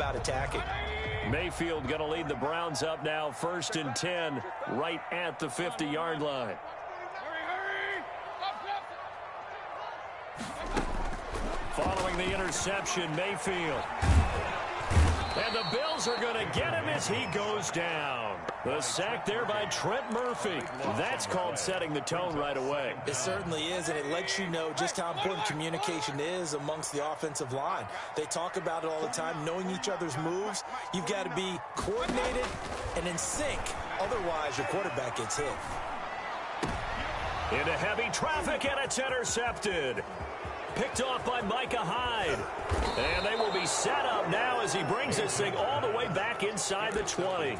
about attacking. Mayfield going to lead the Browns up now, 1st and 10, right at the 50-yard line. Following the interception, Mayfield. And the Bills are going to get him as he goes down. The sack there by Trent Murphy. That's called setting the tone right away. It certainly is, and it lets you know just how important communication is amongst the offensive line. They talk about it all the time, knowing each other's moves. You've got to be coordinated and in sync. Otherwise, your quarterback gets hit. Into heavy traffic, and it's intercepted. Picked off by Micah Hyde. And they will be set up now as he brings this thing all the way back inside the 20.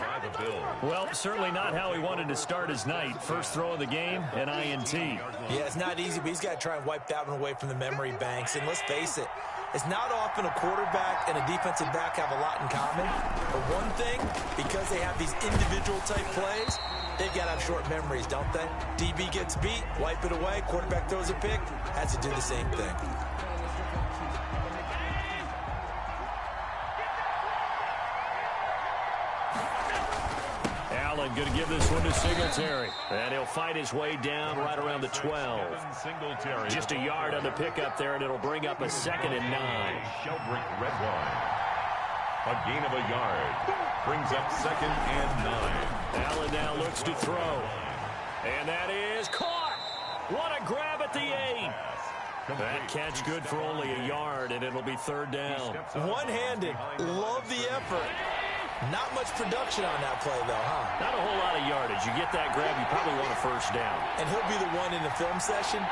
Well, certainly not how he wanted to start his night. First throw of the game, an INT. Yeah, it's not easy, but he's got to try and wipe that one away from the memory banks. And let's face it, it's not often a quarterback and a defensive back have a lot in common. But one thing, because they have these individual type plays, they've got to have short memories, don't they? DB gets beat, wipe it away, quarterback throws a pick, has to do the same thing. Allen going to give this one to Singletary. And he'll fight his way down right around the 12. Just a yard on the pickup there, and it'll bring up a 2nd and 9. Shelbrick red line. A gain of a yard. Brings up 2nd and 9. Allen now looks to throw. And that is caught. What a grab at the 8. That catch good for only a yard, and it'll be 3rd down. One-handed. Love the effort. Not much production on that play, though, huh? Not a whole lot of yardage. You get that grab, you probably want a 1st down. And he'll be the one in the film session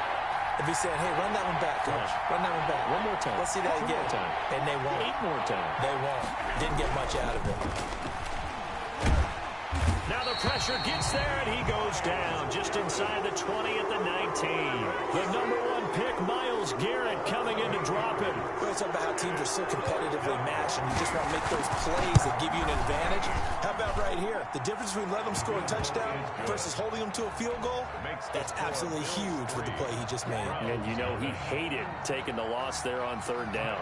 if he's saying, hey, run that one back, coach. Run that one back. One more time. Let's see that again. One more time. And they won't. 8 more times. They won't. Didn't get much out of it. Now the pressure gets there, and he goes down just inside the 20 at the 19. The #1 pick, Myles Garrett, coming in to drop him. We're talking about how teams are so competitively matched, and you just want to make those plays that give you an advantage. How about right here? The difference between letting them score a touchdown versus holding them to a field goal, that's absolutely huge with the play he just made. And you know he hated taking the loss there on 3rd down.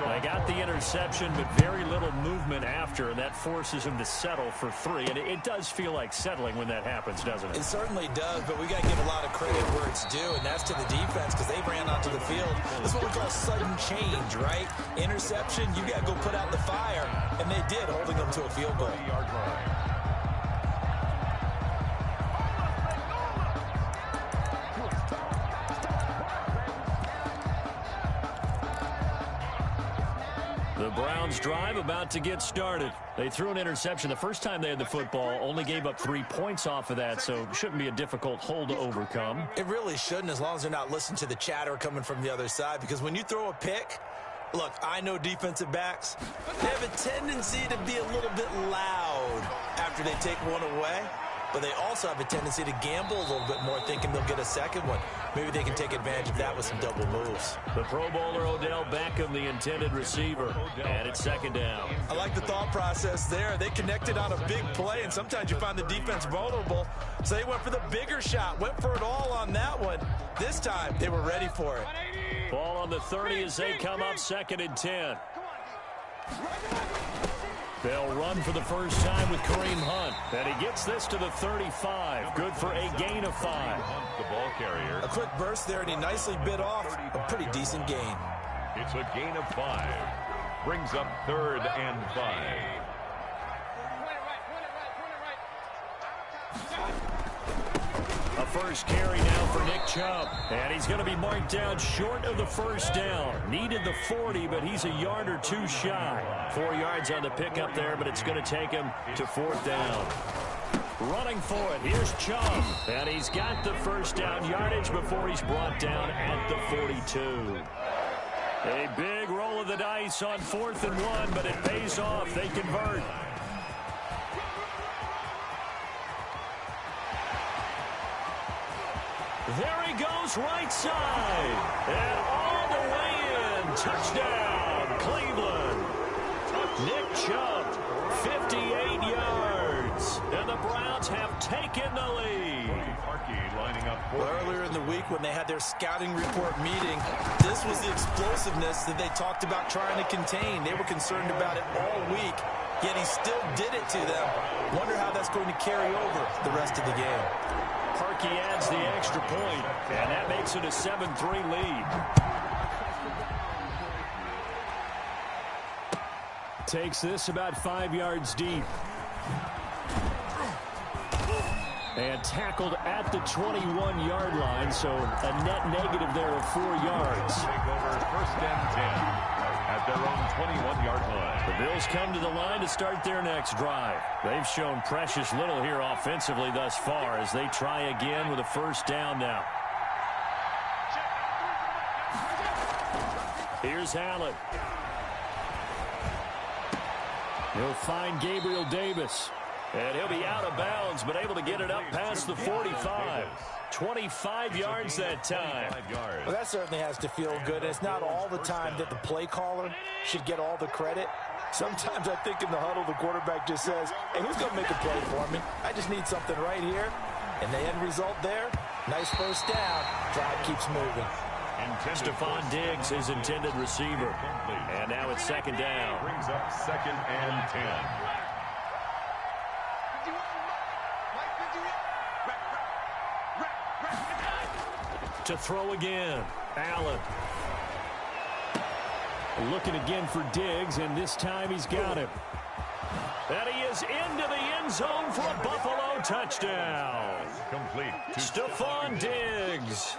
They got the interception, but very little movement after, and that forces him to settle for 3. And it does feel like settling when that happens, doesn't it? It certainly does, but we got to give a lot of credit where it's due, and that's to the defense because they ran onto the field. This is what we call sudden change, right? Interception, you got to go put out the fire, and they did, holding them to a field goal. The Browns drive about to get started. They threw an interception the first time they had the football, only gave up 3 points off of that, so shouldn't be a difficult hole to overcome. It really shouldn't, as long as they're not listening to the chatter coming from the other side, because when you throw a pick, look, I know defensive backs, they have a tendency to be a little bit loud after they take one away. But they also have a tendency to gamble a little bit more, thinking they'll get a second one. Maybe they can take advantage of that with some double moves. The Pro Bowler Odell Beckham, the intended receiver, and it's 2nd down. I like the thought process there. They connected on a big play, and sometimes you find the defense vulnerable. So they went for the bigger shot, went for it all on that one. This time, they were ready for it. Ball on the 30 as they come up 2nd and 10. They'll run for the first time with Kareem Hunt. And he gets this to the 35. Good for a gain of 5. The ball carrier. A quick burst there, and he nicely bit off a pretty decent gain. It's a gain of 5. Brings up 3rd and 5. A first carry now for Nick Chubb. And he's going to be marked down short of the 1st down. Needed the 40, but he's a yard or 2 shy. 4 yards on the pickup there, but it's going to take him to 4th down. Running for it, here's Chubb. And he's got the 1st down yardage before he's brought down at the 42. A big roll of the dice on 4th and 1, but it pays off. They convert. There he goes, right side. And all the way in. Touchdown, Cleveland. Nick Chubb, 58 yards. And the Browns have taken the lead. lining up for earlier in the week when they had their scouting report meeting, this was the explosiveness that they talked about trying to contain. They were concerned about it all week, yet he still did it to them. Wonder how that's going to carry over the rest of the game. Parkey adds the extra point, and that makes it a 7-3 lead. Takes this about 5 yards deep. And tackled at the 21-yard line, so a net negative there of 4 yards. Take over 1st and 10 at their own 21-yard line. The Bills come to the line to start their next drive. They've shown precious little here offensively thus far as they try again with a 1st down now. Here's Allen. He'll find Gabriel Davis. And he'll be out of bounds, but able to get it up past the 45. 25 yards that time. Well, that certainly has to feel good. It's not all the time that the play caller should get all the credit. Sometimes I think in the huddle, the quarterback just says, hey, who's going to make a play for me? I just need something right here. And the end result there, nice 1st down. Drive keeps moving. Stephon Diggs, his intended receiver. And now it's 2nd down. Brings up 2nd and 10. To throw again, Allen. Looking again for Diggs, and this time he's got him. And he is into the end zone for a Buffalo touchdown. Complete. Stephon Diggs,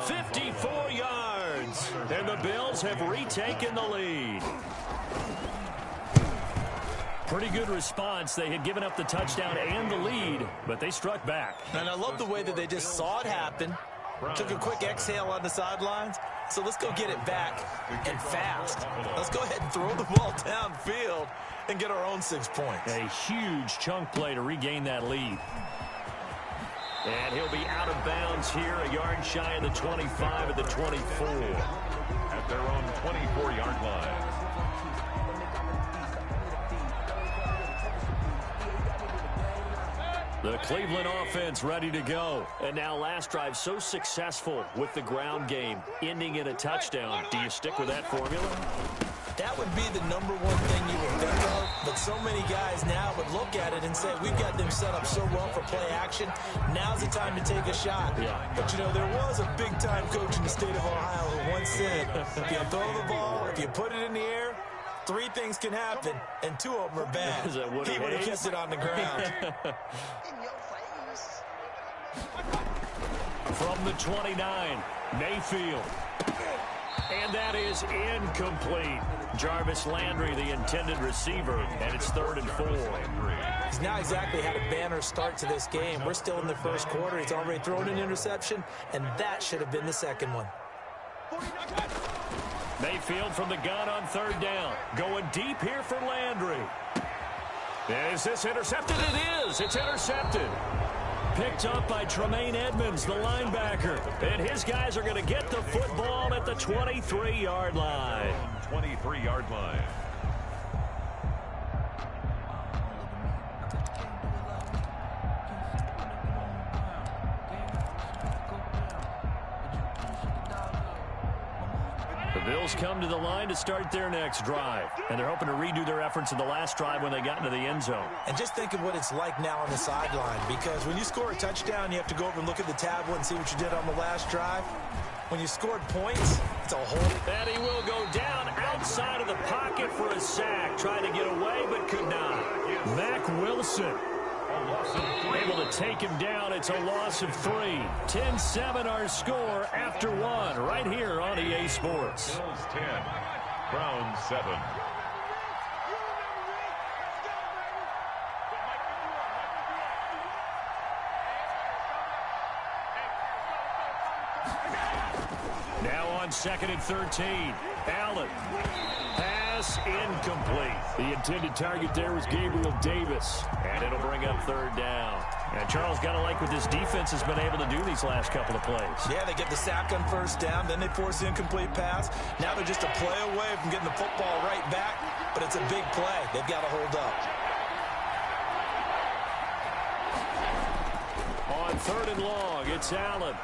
54 yards. And the Bills have retaken the lead. Pretty good response. They had given up the touchdown and the lead, but they struck back. And I love the way that they just saw it happen. Took a quick exhale on the sidelines. So let's go get it back and fast. Let's go ahead and throw the ball downfield and get our own 6 points. A huge chunk play to regain that lead. And he'll be out of bounds here, a yard shy of the 25 at the 24. At their own 24-yard line. The Cleveland offense ready to go. And now last drive so successful with the ground game, ending in a touchdown. Do you stick with that formula? That would be the #1 thing you would think of, but so many guys now would look at it and say, we've got them set up so well for play action. Now's the time to take a shot. Yeah. But, you know, there was a big-time coach in the state of Ohio who once said, if you throw the ball, if you put it in the air, 3 things can happen, and 2 of them are bad. Is that Woody He would have Hayes? kissed it on the ground. From the 29, Mayfield. And that is incomplete. Jarvis Landry, the intended receiver, and it's 3rd and 4. He's not exactly had a banner start to this game. We're still in the 1st quarter. He's already thrown an interception, and that should have been the 2nd one. Mayfield from the gun on 3rd down. Going deep here for Landry. Is this intercepted? It is. It's intercepted. Picked up by Tremaine Edmonds, the linebacker. And his guys are going to get the football at the 23-yard line. 23-yard line. The Bills come to the line to start their next drive. And they're hoping to redo their efforts in the last drive when they got into the end zone. And just think of what it's like now on the sideline, because when you score a touchdown, you have to go over and look at the tablet and see what you did on the last drive. When you scored points, it's a whole... And he will go down outside of the pocket for a sack. Tried to get away, but could not. Mack Wilson able to take him down. It's a loss of 3. 10-7 our score after 1 right here on EA Sports. Bills 10, Browns 7. Now on 2nd and 13. Allen. Pass incomplete. The intended target there was Gabriel Davis. And it'll bring up 3rd down. And Charles, got to like what this defense has been able to do these last couple of plays. Yeah, they get the sack on 1st down, then they force the incomplete pass. Now they're just a play away from getting the football right back, but it's a big play. They've got to hold up. On Third and long, it's Allen.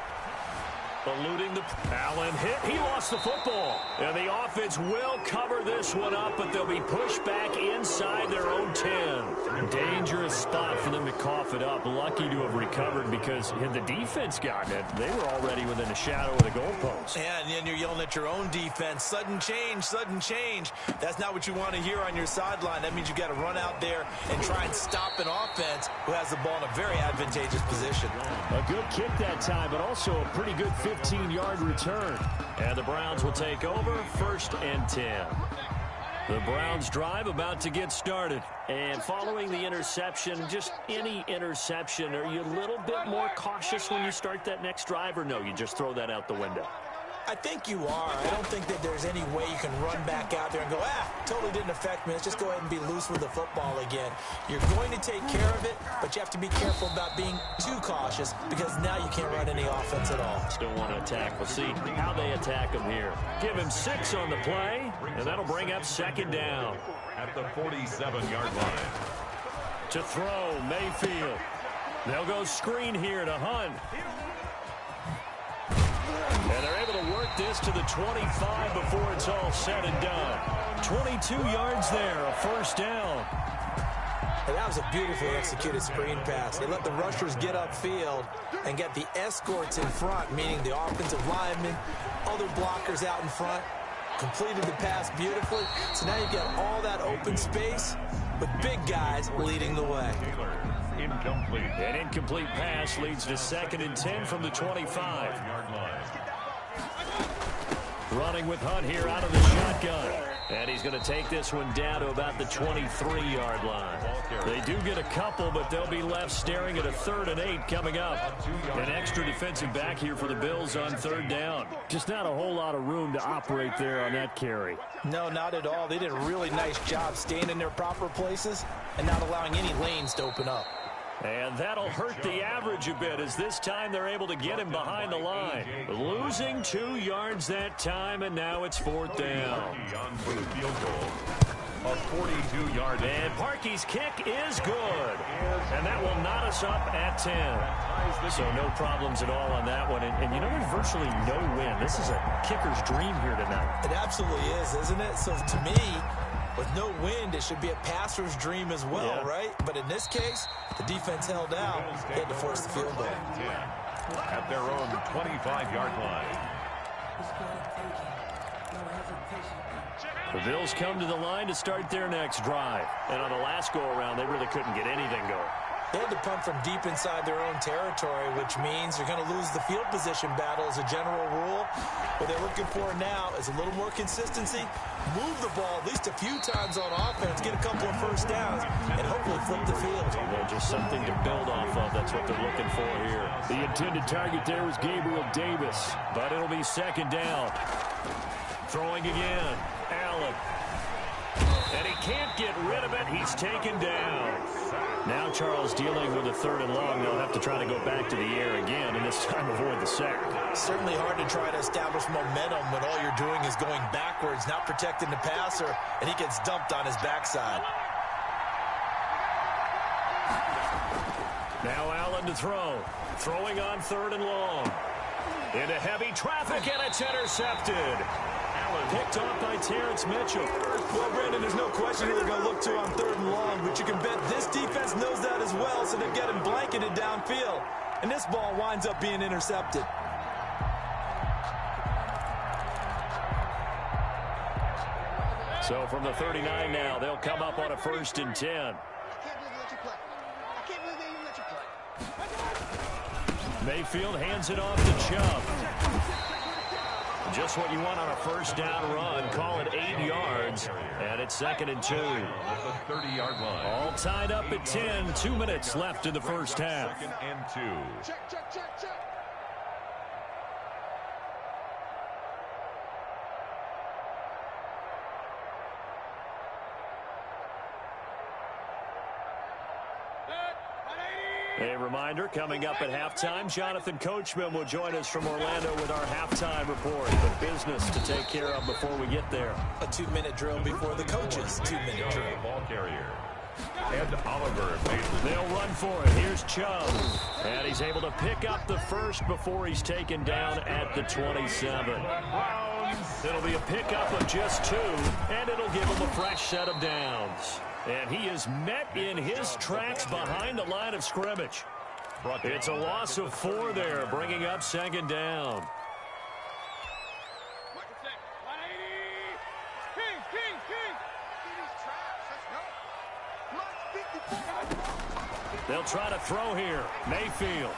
Eluding the Allen hit. He lost the football. And the offense will cover this one up, but they'll be pushed back inside their own 10. Dangerous spot for them to cough it up. Lucky to have recovered because had the defense gotten it, they were already within a shadow of the goalpost. Yeah, and then you're yelling at your own defense. Sudden change, sudden change. That's not what you want to hear on your sideline. That means you got to run out there and try and stop an offense who has the ball in a very advantageous position. A good kick that time, but also a pretty good 15-yard return. And the Browns will take over, 1st and 10. The Browns drive about to get started. And following the interception, just any interception, are you a little bit more cautious when you start that next drive, or no, you just throw that out the window? I think you are. I don't think that there's any way you can run back out there and go, totally didn't affect me. Let's just go ahead and be loose with the football again. You're going to take care of it, but you have to be careful about being too cautious because now you can't run any offense at all. Still want to attack. We'll see how they attack him here. Give him 6 on the play, and that'll bring up 2nd down. At the 47-yard line. To throw, Mayfield. They'll go screen here to Hunt. And they're able to work this to the 25 before it's all said and done. 22 yards there, a 1st down. And that was a beautifully executed screen pass. They let the rushers get upfield and get the escorts in front, meaning the offensive linemen, other blockers out in front, completed the pass beautifully. So now you get all that open space with big guys leading the way. Incomplete. An incomplete pass leads to 2nd and 10 from the 25. Running with Hunt here out of the shotgun. And he's going to take this one down to about the 23-yard line. They do get a couple, but they'll be left staring at a 3rd and 8 coming up. An extra defensive back here for the Bills on 3rd down. Just not a whole lot of room to operate there on that carry. No, not at all. They did a really nice job staying in their proper places and not allowing any lanes to open up. And that'll hurt the average a bit as this time they're able to get him behind the line. Losing 2 yards that time, and now it's 4th down. For the field goal. A 42-yard. And Parkey's kick is good. And that will knot us up at 10. So no problems at all on that one. And you know, there's virtually no wind. This is a kicker's dream here tonight. It absolutely is, isn't it? So to me, with no wind, it should be a passer's dream as well, right? But in this case, the defense held out. They had to force the field goal. At their own 25-yard line. The Bills come to the line to start their next drive. And on the last go-around, they really couldn't get anything going. They had to punt from deep inside their own territory, which means you're going to lose the field position battle as a general rule. What they're looking for now is a little more consistency, move the ball at least a few times on offense, get a couple of 1st downs, and hopefully flip the field. Well, just something to build off of. That's what they're looking for here. The intended target there was Gabriel Davis, but it'll be 2nd down. Throwing again, Allen. And he can't get rid of it. He's taken down. Now Charles dealing with a 3rd and long. They'll have to try to go back to the air again, and this time avoid the sack. Certainly hard to try to establish momentum when all you're doing is going backwards, not protecting the passer, and he gets dumped on his backside. Now Allen to throw. Throwing on 3rd and long. Into heavy traffic, and it's intercepted. Picked off by Terrence Mitchell. Well, Brandon, there's no question who they're going to look to on 3rd and long, but you can bet this defense knows that as well, so they're getting blanketed downfield. And this ball winds up being intercepted. So from the 39 now, they'll come up on a 1st and 10. Mayfield hands it off to Chubb. Just what you want on a 1st down run. Call it 8 yards. And it's 2nd and 2. At the 30-yard line. All tied up at 10. 2 minutes left in the first half. 2nd and 2. Check. A reminder, coming up at halftime, Jonathan Coachman will join us from Orlando with our halftime report. But business to take care of before we get there. A 2-minute drill before the coach's 2-minute drill. Ball carrier. And Oliver made the... They'll run for it. Here's Chubb. And he's able to pick up the first before he's taken down at the 27. It'll be a pickup of just 2, and it'll give him a fresh set of downs. And he is met in his tracks behind the line of scrimmage. It's a loss of 4 there, bringing up second down. They'll try to throw here. Mayfield.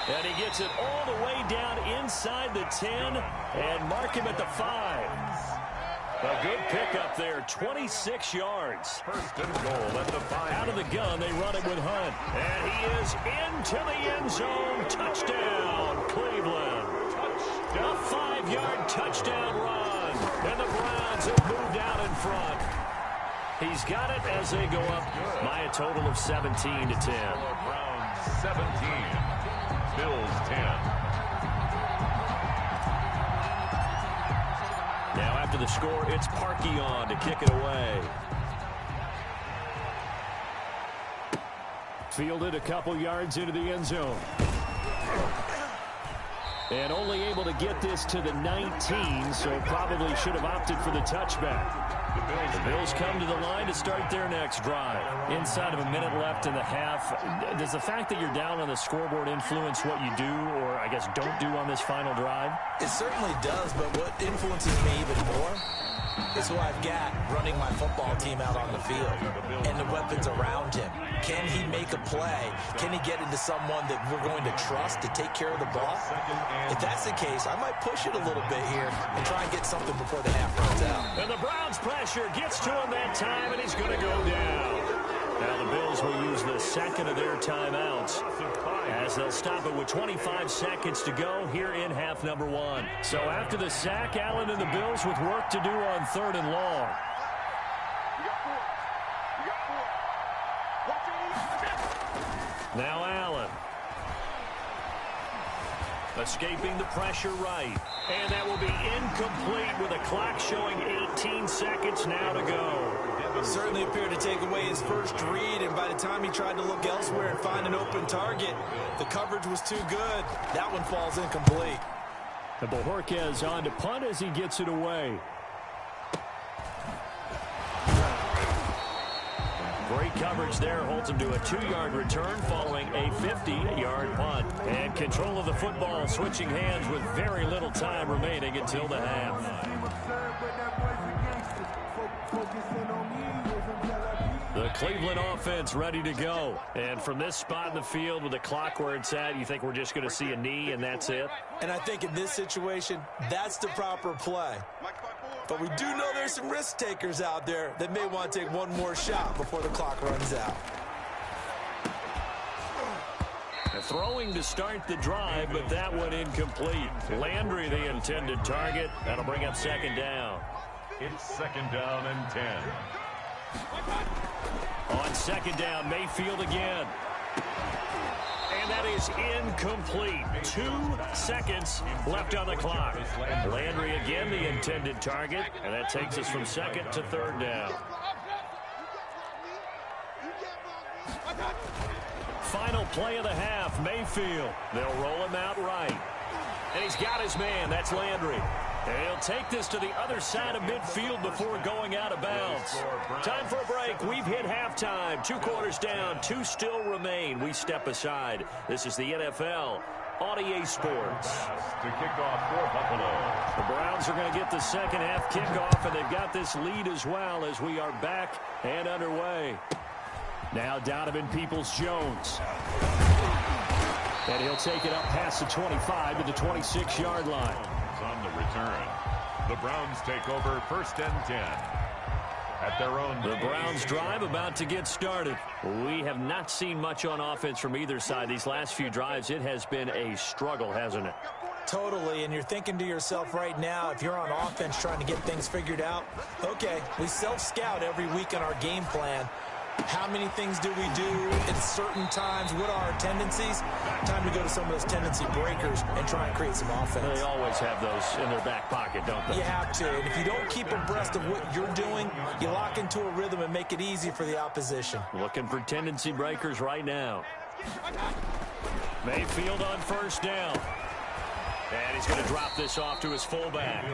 And he gets it all the way down inside the 10 and mark him at the 5. A good pickup there, 26 yards. First and goal at the 5. Out of the gun, they run it with Hunt. And he is into the end zone. Touchdown, Cleveland. A 5-yard touchdown run. And the Browns have moved out in front. He's got it as they go up by a total of 17-10. Browns 17. Bills 10. Now after the score, it's Parkey on to kick it away. Fielded a couple yards into the end zone. And only able to get this to the 19, so probably should have opted for the touchback. The Bills come to the line to start their next drive. Inside of a minute left in the half, does the fact that you're down on the scoreboard influence what you do, or I guess don't do on this final drive? It certainly does, but what influences me even more is who I've got running my football team out on the field and the weapons around him. Can he make a play? Can he get into someone that we're going to trust to take care of the ball? If that's the case, I might push it a little bit here and try and get something before the half runs out. And the Browns pressure gets to him that time, and he's going to go down. Now the Bills will use the second of their timeouts as they'll stop it with 25 seconds to go here in half number 1. So after the sack, Allen and the Bills with work to do on 3rd and long. Now Allen. Escaping the pressure right. And that will be incomplete with a clock showing 18 seconds now to go. Certainly appeared to take away his first read, and by the time he tried to look elsewhere and find an open target, the coverage was too good. That one falls incomplete. And Bojorquez on to punt as he gets it away. Great coverage there, holds him to a 2-yard return following a 50-yard punt. And control of the football switching hands with very little time remaining until the half. The Cleveland offense ready to go. And from this spot in the field with the clock where it's at, you think we're just going to see a knee and that's it? And I think in this situation, that's the proper play. But we do know there's some risk takers out there that may want to take one more shot before the clock runs out. Throwing to start the drive, but that one incomplete. Landry, the intended target. That'll bring up second down. It's second down and 10. On second down, Mayfield again. And that is incomplete. 2 seconds left on the clock. Landry again, the intended target. And that takes us from second to 3rd down. Final play of the half, Mayfield. They'll roll him out right. And he's got his man. That's Landry. And he'll take this to the other side of midfield before going out of bounds. Time for a break. We've hit halftime. 2 quarters down. 2 still remain. We step aside. This is the NFL on EA Sports. To kick off for Buffalo. The Browns are going to get the second half kickoff, and they've got this lead as well as we are back and underway. Now Donovan Peoples-Jones. And he'll take it up past the 25 to the 26-yard line. On the return, the Browns take over 1st and 10 at their own. The Browns drive about to get started. We have not seen much on offense from either side. These last few drives, it has been a struggle, hasn't it? Totally, and you're thinking to yourself right now, if you're on offense trying to get things figured out, okay, we self-scout every week in our game plan. How many things do we do at certain times? What are our tendencies? Time to go to some of those tendency breakers and try and create some offense. They always have those in their back pocket, don't they? You have to. And if you don't keep abreast of what you're doing, you lock into a rhythm and make it easy for the opposition. Looking for tendency breakers right now. Mayfield on first down. And he's going to drop this off to his fullback.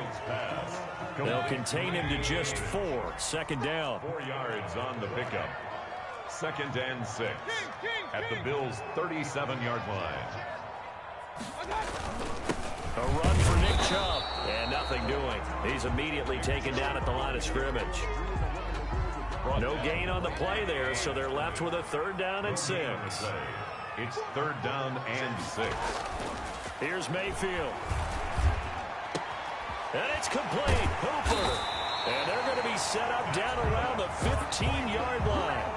They'll contain him to just 4. Second down. 4 yards on the pickup. 2nd and 6 at the Bills' 37-yard line. A run for Nick Chubb, and nothing doing. He's immediately taken down at the line of scrimmage. No gain on the play there, so they're left with a 3rd down and 6. It's 3rd down and 6. Here's Mayfield. And it's complete. Hooper. And they're going to be set up down around the 15-yard line.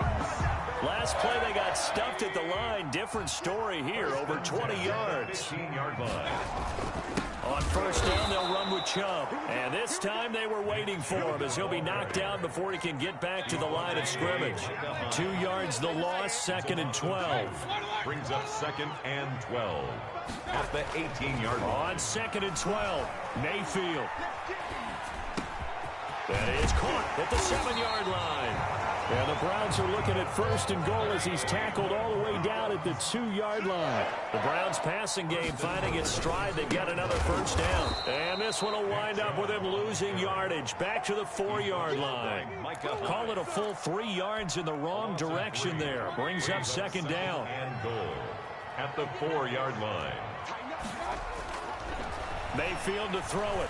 Last play, they got stuffed at the line. Different story here, over 20 yards. 15-yard line. On first down, they'll run with Chubb. And this time they were waiting for him as he'll be knocked down before he can get back to the line of scrimmage. 2 yards the loss, 2nd and 12. Brings up 2nd and 12 at the 18-yard line. On 2nd and 12, Mayfield. That is caught at the 7-yard line. And the Browns are looking at 1st and goal as he's tackled all the way down at the 2-yard line. The Browns passing game finding its stride. They get another 1st down. And this one will wind up with him losing yardage back to the 4-yard line. Call it a full 3 yards in the wrong direction there. Brings up 2nd down. And goal at the 4-yard line. Mayfield to throw it.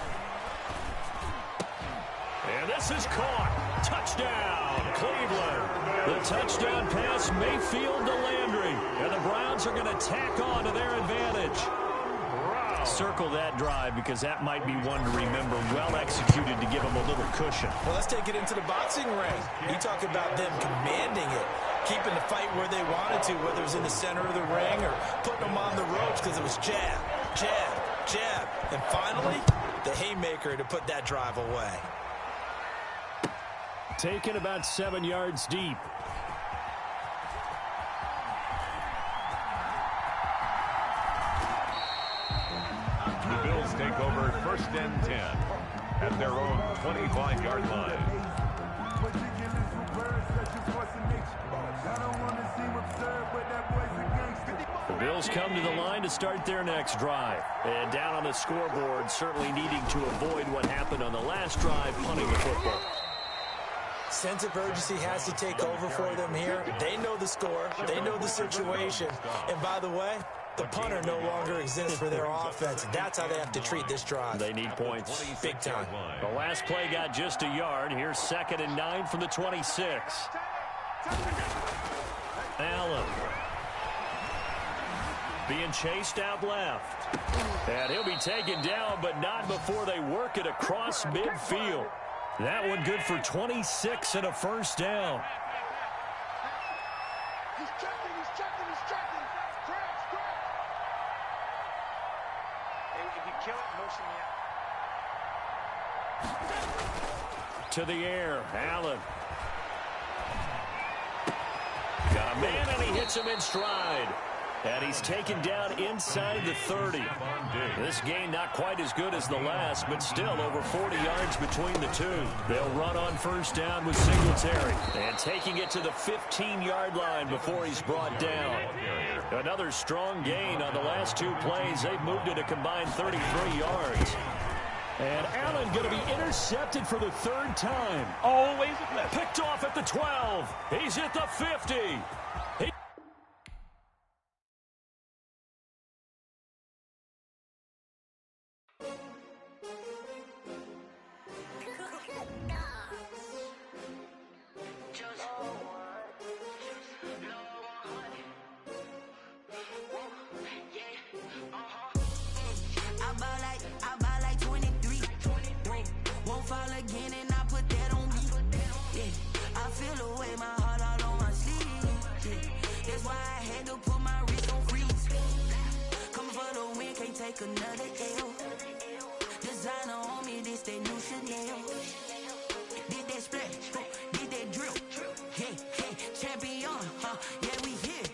And this is caught. Touchdown, Cleveland. The touchdown pass, Mayfield to Landry. And the Browns are going to tack on to their advantage. Circle that drive because that might be one to remember. Well executed to give them a little cushion. Well, let's take it into the boxing ring. You talk about them commanding it, keeping the fight where they wanted to, whether it was in the center of the ring or putting them on the ropes because it was jab, jab, jab. And finally, the haymaker to put that drive away. Taken about 7 yards deep. The Bills take over 1st and 10 at their own 25-yard line. The Bills come to the line to start their next drive. And down on the scoreboard, certainly needing to avoid what happened on the last drive, punting the football. Sense of urgency has to take over for them here. They know the score. They know the situation. And by the way, the punter no longer exists for their offense. That's how they have to treat this drive. They need points. Big time. The last play got just a yard. Here's 2nd and 9 from the 26. Allen. Being chased out left. And he'll be taken down, but not before they work it across midfield. That one good for 26 and a 1st down. He's checking. Hey, if you kill it, motion me out. To the air, Allen. Got a man, and he hits him in stride. And he's taken down inside the 30. This gain not quite as good as the last, but still over 40 yards between the two. They'll run on 1st down with Singletary. And taking it to the 15-yard line before he's brought down. Another strong gain on the last 2 plays. They've moved it a combined 33 yards. And Allen going to be intercepted for the 3rd time. Always picked off at the 12. He's at the 50. Another L. Designer on me, this that new Chanel. Did that split, did that drill. Hey, Yeah, we here.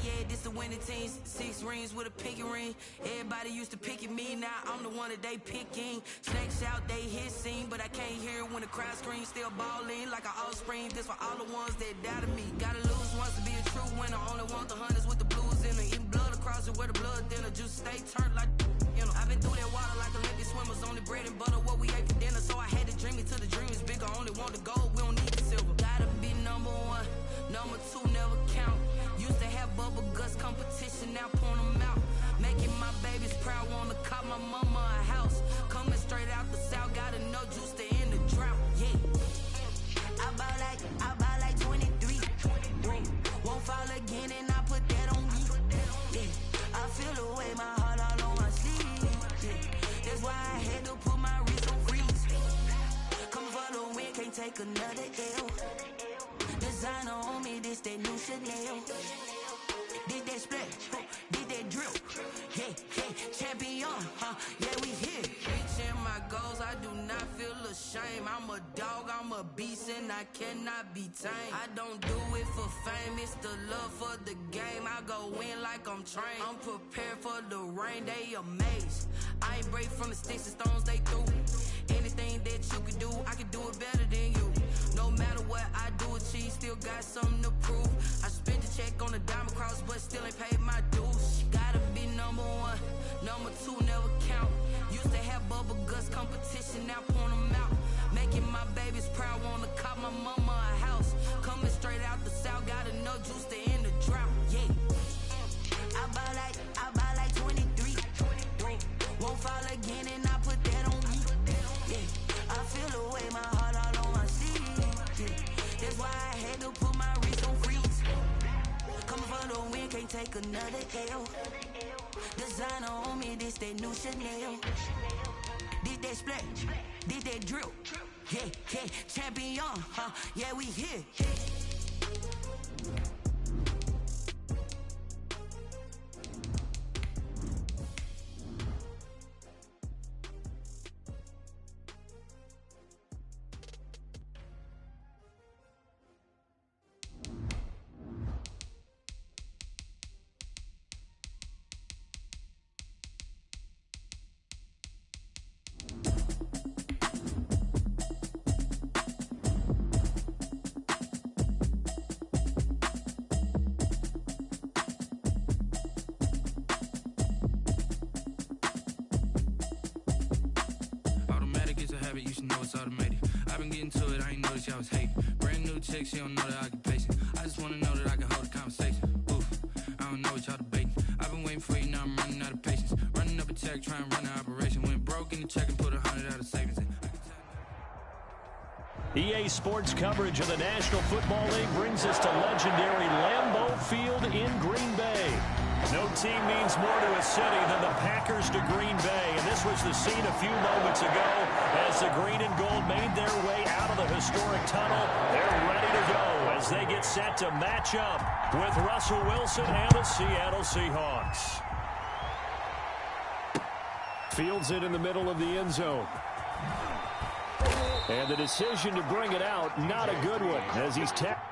Yeah, this the winning team. 6 rings with a pinky ring. Everybody used to pick at me, now I'm the one that they picking. Snakes out, they hit scene, but I can't hear it when the crowd screams. Still balling like an offspring. This for all the ones that doubted me. Gotta lose once to be a true winner. Only want the hunters with the blues in them. Eating blood across it where the blood dinner. Juice stay turned like, you know. I've been through that water like Olympic swimmers. Only bread and butter, what we ate for dinner. So I had to dream it till the dream is bigger. Only want the gold, we don't need the silver. Gotta be number 1, number 2 never count. Used to have bubble guts competition, now point them out. Making my babies proud, wanna cop my mama a house. Coming straight out the south, gotta know juice to end the drought. Yeah, I bought like 23. Won't fall again, and I put that on me. Yeah, I feel the way, my heart all on my sleeve. Yeah, that's why I had to put my wrist on freeze. Come for the win, can't take another L. Designer on me, this that new Chanel. Did that splash, did that drill. Yeah, champion, yeah, we here. Reaching my goals, I do not feel ashamed. I'm a dog, I'm a beast, and I cannot be tamed. I don't do it for fame, it's the love for the game. I go in like I'm trained. I'm prepared for the rain, they amazed. I ain't break from the sticks and stones they threw. Anything that you can do, I can do it better than you. No matter what I do, achieve, still got something to prove. I spent the check on the diamond cross, but still ain't paid my dues. Gotta be number 1, number 2 never count. Used to have bubble guts competition, now point them out. Making my babies proud, wanna cop my mama a house. Coming straight out the south, gotta know juice to end the drought. Yeah, I bought like 23. Won't fall again, and I put that on me. Yeah, I feel the way, my heart all on my sleeve. Yeah, that's why I had to put my wrist on freeze. Coming for the win, can't take another L. Designer on me, this that new Chanel. Did that splash, did that drill. Yeah, champion, yeah, we here. You should know it's automated. I've been getting to it, I ain't noticed y'all was hating. Brand new chick, she don't know the occupation. I just wanna know that I can hold a conversation. Oof, I don't know what y'all debating. I've been waiting for you, now I'm running out of patience. Running up a check, trying to run an operation. Went broke in the check and put 100 out of savings in. EA Sports coverage of the National Football League brings us to legendary Lambeau Field in Green Bay. No team means more to a city than the Packers to Green Bay, and this was the scene a few moments ago as the green and gold made their way out of the historic tunnel. They're ready to go as they get set to match up with Russell Wilson and the Seattle Seahawks. Fields it in the middle of the end zone. And the decision to bring it out, not a good one, as he's tapped.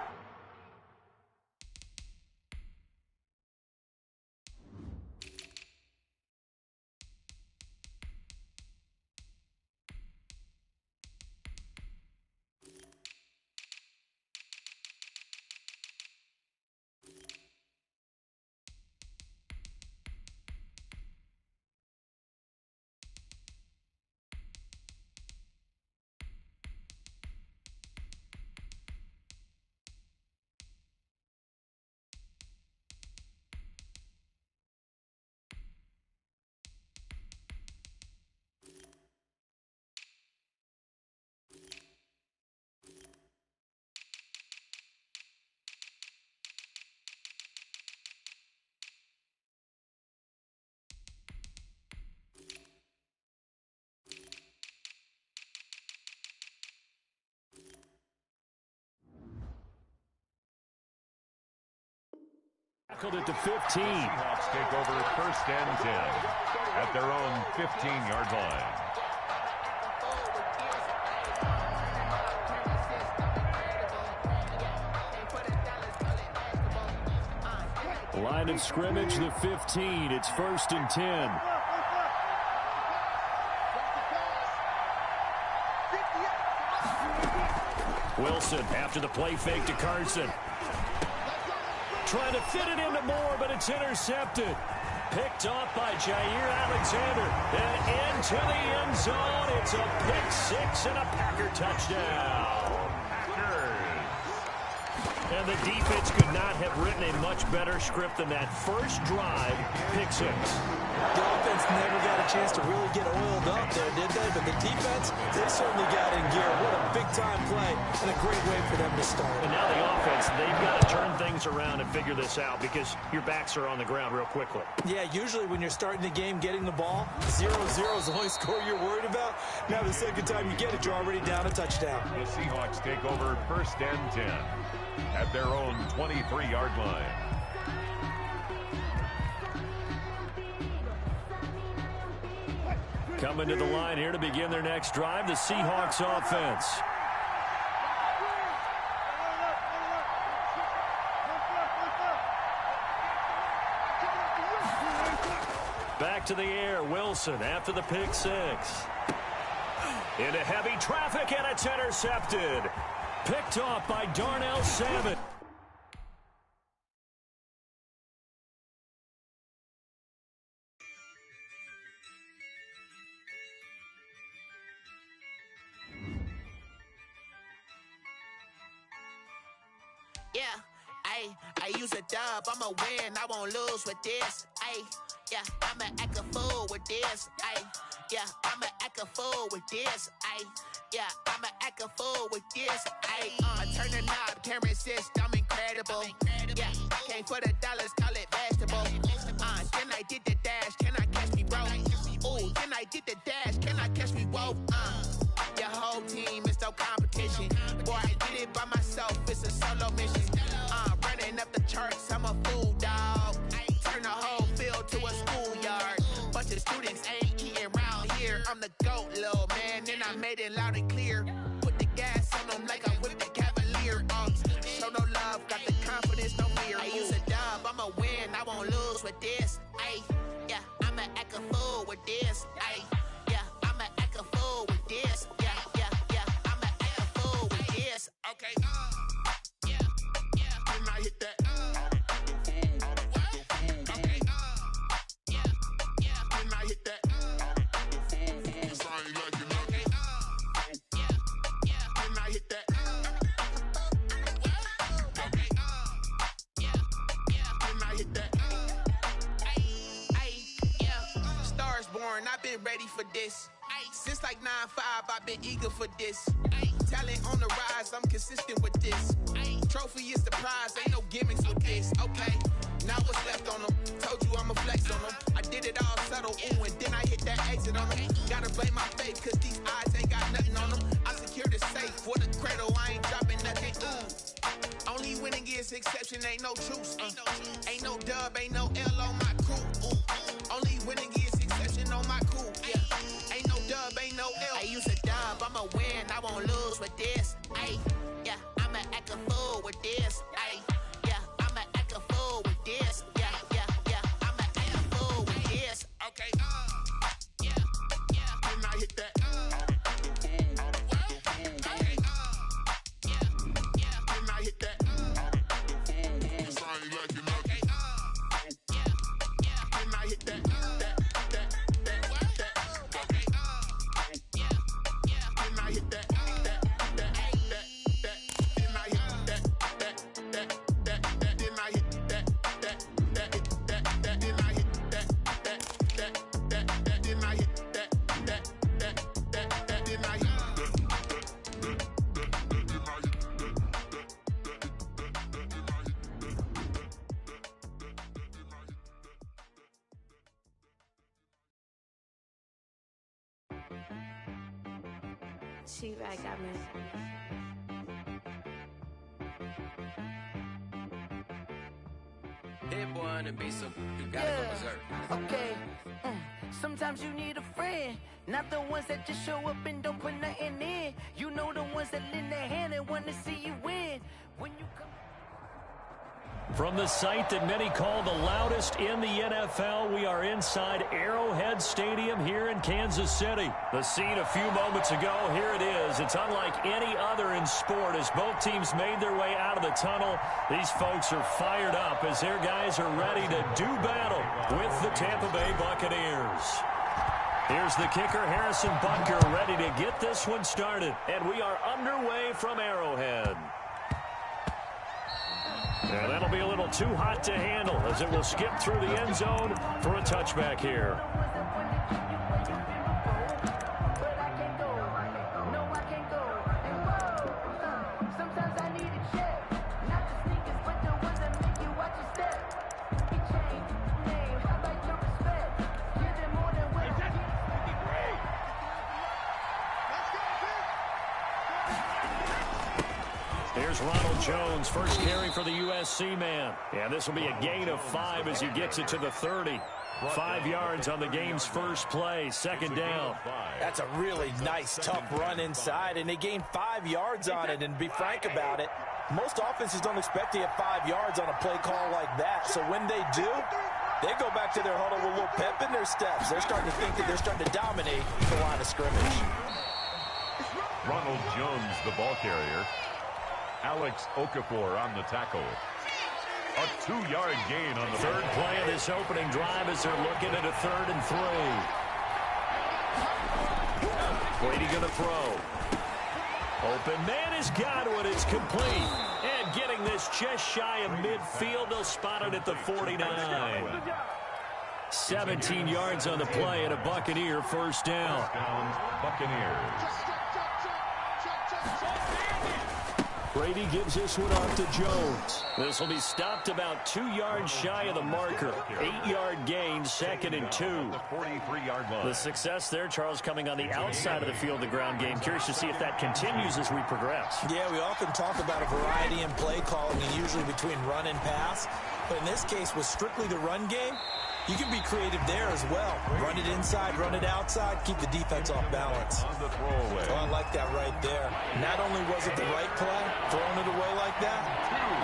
Tackled at the 15. Seahawks take over 1st and 10 at their own 15-yard line. Line of scrimmage, the 15. It's 1st and 10. Wilson after the play fake to Carson. Trying to fit it into Moore, but it's intercepted. Picked off by Jair Alexander. And into the end zone. It's a pick six and a Packer touchdown. And the defense could not have written a much better script than that first drive, pick six. The offense never got a chance to really get oiled up there, did they? But the defense, they certainly got in gear. What a big-time play and a great way for them to start. And now the offense, they've got to turn things around and figure this out because your backs are on the ground real quickly. Yeah, usually when you're starting the game, getting the ball, 0-0 is the only score you're worried about. Now the second time you get it, you're already down a touchdown. The Seahawks take over 1st and 10 at their own 23-yard line. Coming to the line here to begin their next drive, the Seahawks offense. Back to the air, Wilson after the pick six. Into heavy traffic, and it's intercepted. Picked off by Darnell Savage. Yeah, I use a dub, I'ma win, I won't lose with this. Yeah, I'ma act a fool with this. Yeah, I'ma act a fool with this. Yeah, I'ma act a fool with this. I turn the knob, can't resist, I'm incredible. Yeah, came for the dollars, call it vegetable. Then I did the dash, can I catch me, bro? Ooh, then I did the dash, can I catch me, whoa? Your whole team is no competition. Boy, I did it by myself, it's a solo mission. Running up the charts, I'm a fool, dog. Turn the whole field to a schoolyard. Bunch of students ain't eating round here. I'm the GOAT, little man, and I made it loud and clear. Put the gas on them like I'm with the Cavalier. Show no love, got the confidence, no fear. I use a dub, I'ma win, I won't lose with this. Yeah, I'ma act a fool with this. Yeah, I'ma act a fool with this. Yeah, I'ma act a fool with this. Okay. Can I hit that? Okay. Can I hit that? Cause I ain't like it. Okay. Can I hit that? Okay. Can I hit that? Stars born, I've been ready for this. Since like 9-5, I've been eager for this. Talent on the rise, I'm consistent with this. Trophy is the prize, ain't no gimmicks with this. Okay, now what's left on them? Told you I'ma flex on them. I did it all subtle, ooh, and then I hit that exit on them. Gotta blame my faith, cause these eyes ain't got nothing on them. I secure the safe for the cradle, I ain't dropping nothing, ooh. Only winning is exception, ain't no truce. Ain't no dub, ain't no L on my crew, ooh. Only winning is exception on my crew, yeah. Ain't no dub, ain't no L. I use a dub, I'ma win, I won't lose with this. Yeah, I'ma act a fool with this. Yeah, I'ma act a fool with this. Yeah, I'ma act a fool with this. Okay. Can I hit that? Okay. Can I hit that? Cause I ain't like it. Okay. Can I hit that? Okay. Can I hit that? T-Rag got me. Hit boy on the beat, so you gotta go berserk. Okay. Sometimes you need a friend, not the ones that just show up and don't put nothing in. You know the ones that lend their hand and want to see you win. When you come. From the site that many call the loudest in the NFL, we are inside Arrowhead Stadium here in Kansas City. The scene a few moments ago, here it is. It's unlike any other in sport as both teams made their way out of the tunnel. These folks are fired up as their guys are ready to do battle with the Tampa Bay Buccaneers. Here's the kicker, Harrison Butker, ready to get this one started. And we are underway from Arrowhead. And that'll be a little too hot to handle as it will skip through the end zone for a touchback here. Here's Ronald Jones, first carry for the USC man. And this will be a gain of 5 as he gets it to the 30. 5 yards on the game's first play, second down. That's a really nice, tough run inside, and they gained 5 yards on it. And to be frank about it, most offenses don't expect to get 5 yards on a play call like that. So when they do, they go back to their huddle with a little pep in their steps. They're starting to think that they're starting to dominate the line of scrimmage. Ronald Jones, the ball carrier. Alex Okafor on the tackle. A 2-yard gain on the third play of this opening drive as they're looking at a 3rd and 3. Brady going to throw. Open man has got it. It's complete. And getting this just shy of midfield. They'll spot it at the 49. 17 yards on the play and a Buccaneer first down. Buccaneers. Brady gives this one off to Jones. This will be stopped about 2 yards shy of the marker. 8-yard gain, 2nd and 2. The 43-yard line. The success there, Charles, coming on the outside of the field, the ground game. Curious to see if that continues as we progress. Yeah, we often talk about a variety in play calling, and usually between run and pass. But in this case, with strictly the run game, you can be creative there as well. Run it inside, run it outside, keep the defense off balance. On the throwaway. Oh, I like that right there. Not only was it the right play, throwing it away like that,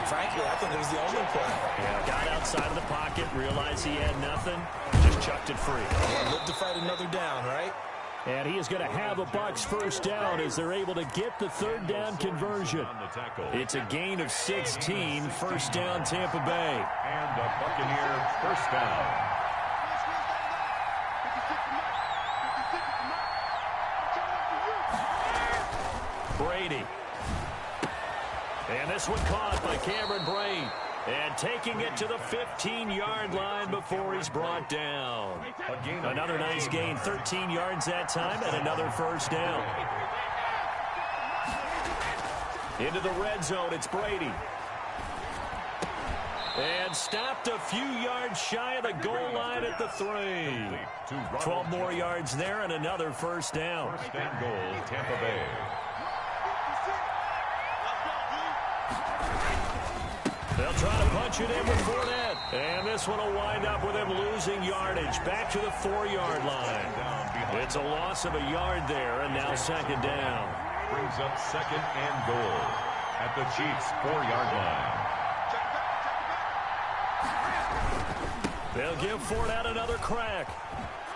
frankly, I think it was the only play. Yeah, got outside of the pocket, realized he had nothing, just chucked it free. Yeah, live to fight another down, right? And he is going to have a Bucs first down as they're able to get the 3rd down conversion. It's a gain of 16, first down Tampa Bay. And a Buccaneer first down. Brady. And this one caught by Cameron Brain. And taking it to the 15-yard line before he's brought down. Another nice gain, 13 yards that time, and another first down. Into the red zone, it's Brady. And stopped a few yards shy of the goal line at the 3. 12 more yards there and another first down. First and goal, Tampa Bay. They'll try to punch it in with Fournette. And this one will wind up with him losing yardage. Back to the 4-yard line. It's a loss of a yard there, and now second down. Brings up second and goal at the Chiefs' 4-yard line. They'll give Fournette another crack.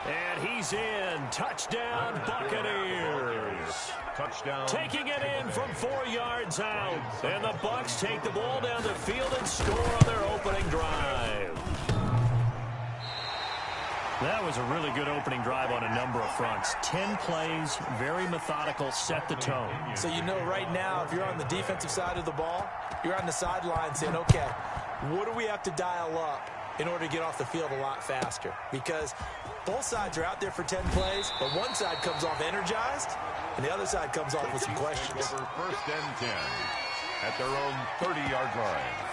And he's in. Touchdown, Buccaneers. Touchdown. Taking it in from 4 yards out. And the Bucs take the ball down the field and score on their opening drive. That was a really good opening drive on a number of fronts. 10 plays, very methodical, set the tone. So you know right now, if you're on the defensive side of the ball, you're on the sideline saying, okay, what do we have to dial up in order to get off the field a lot faster? Because both sides are out there for 10 plays, but one side comes off energized, and the other side comes off with some questions. Over first and 10 at their own 30-yard line.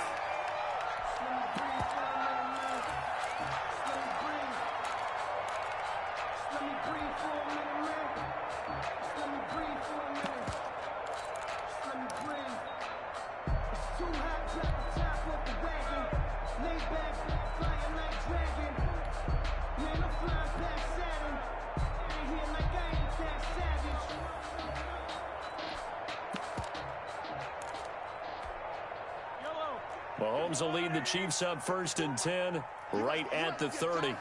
Mahomes will lead the Chiefs up 1st and 10, right at the 30.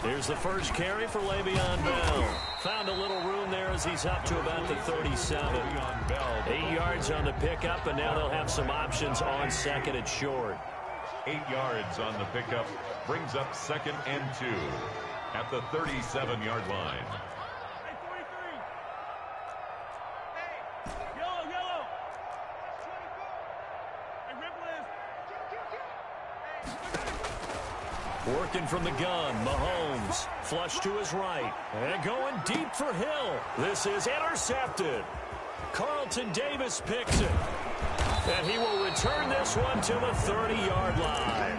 Here's the first carry for Le'Veon Bell. Found a little room there as he's up to about the 37. 8 yards on the pickup, and now they'll have some options on 2nd and short. 8 yards on the pickup brings up 2nd and 2 at the 37-yard line. Working from the gun, Mahomes, flush to his right, and going deep for Hill. This is intercepted. Carlton Davis picks it, and he will return this one to the 30-yard line.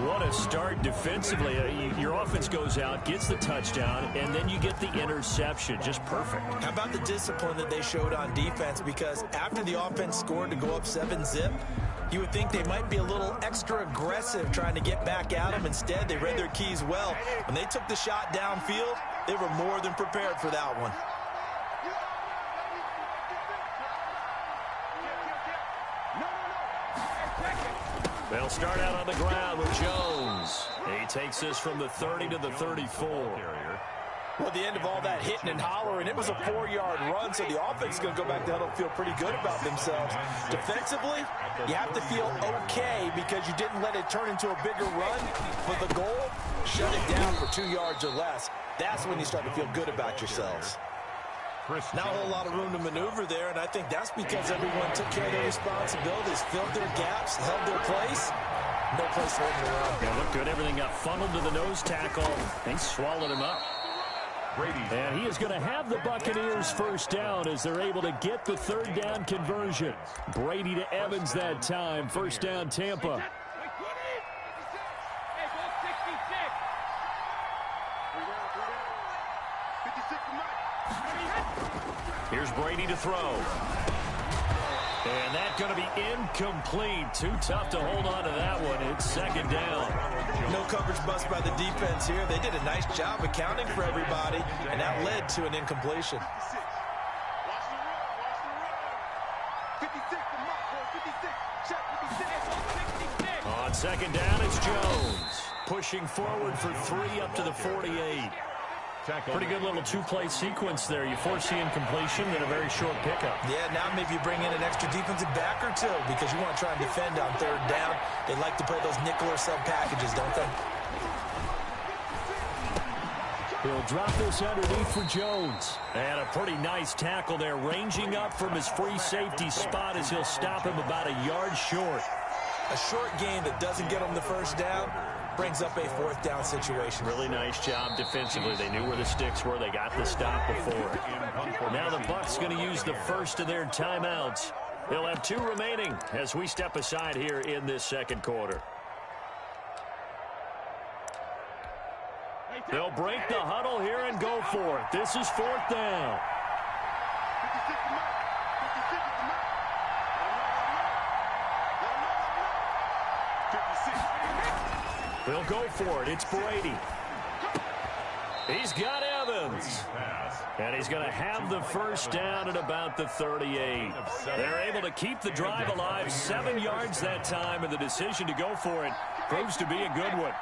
What a start defensively. Your offense goes out, gets the touchdown, and then you get the interception. Just perfect. How about the discipline that they showed on defense? Because after the offense scored to go up 7-zip, you would think they might be a little extra aggressive trying to get back at them. Instead, they read their keys well. When they took the shot downfield, they were more than prepared for that one. They'll start out on the ground with Jones. He takes this from the 30 to the 34. Well, at the end of all that hitting and hollering, it was a 4-yard run, so the offense is going to go back down and feel pretty good about themselves. Defensively, you have to feel okay because you didn't let it turn into a bigger run. But the goal, shut it down for 2 yards or less. That's when you start to feel good about yourselves. Not a whole lot of room to maneuver there, and I think that's because everyone took care of their responsibilities, filled their gaps, held their place. No place holding it around. Yeah, looked good. Everything got funneled to the nose tackle. He swallowed him up. And he is going to have the Buccaneers first down as they're able to get the 3rd down conversion. Brady to Evans that time. First down, Tampa. Here's Brady to throw. And that's going to be incomplete. Too tough to hold on to that one. It's 2nd down. No coverage bust by the defense here. They did a nice job accounting for everybody, and that led to an incompletion. On 2nd down, it's Jones. Pushing forward for 3 up to the 48. Pretty good little 2-play sequence there. You force the incompletion, then a very short pickup. Yeah, now maybe you bring in an extra defensive back or two because you want to try and defend on 3rd down. They like to play those nickel or sub packages, don't they? He'll drop this underneath for Jones. And a pretty nice tackle there, ranging up from his free safety spot as he'll stop him about a yard short. A short game that doesn't get him the 1st down brings up a 4th down situation. Really nice job defensively. They knew where the sticks were. They got the stop before. Now the Bucs going to use the first of their timeouts. They'll have 2 remaining as we step aside here in this 2nd quarter. They'll break the huddle here and go for it. This is 4th down. They'll go for it. It's Brady. He's got Evans. And he's going to have the first down at about the 38. They're able to keep the drive alive. 7 yards that time, and the decision to go for it proves to be a good one.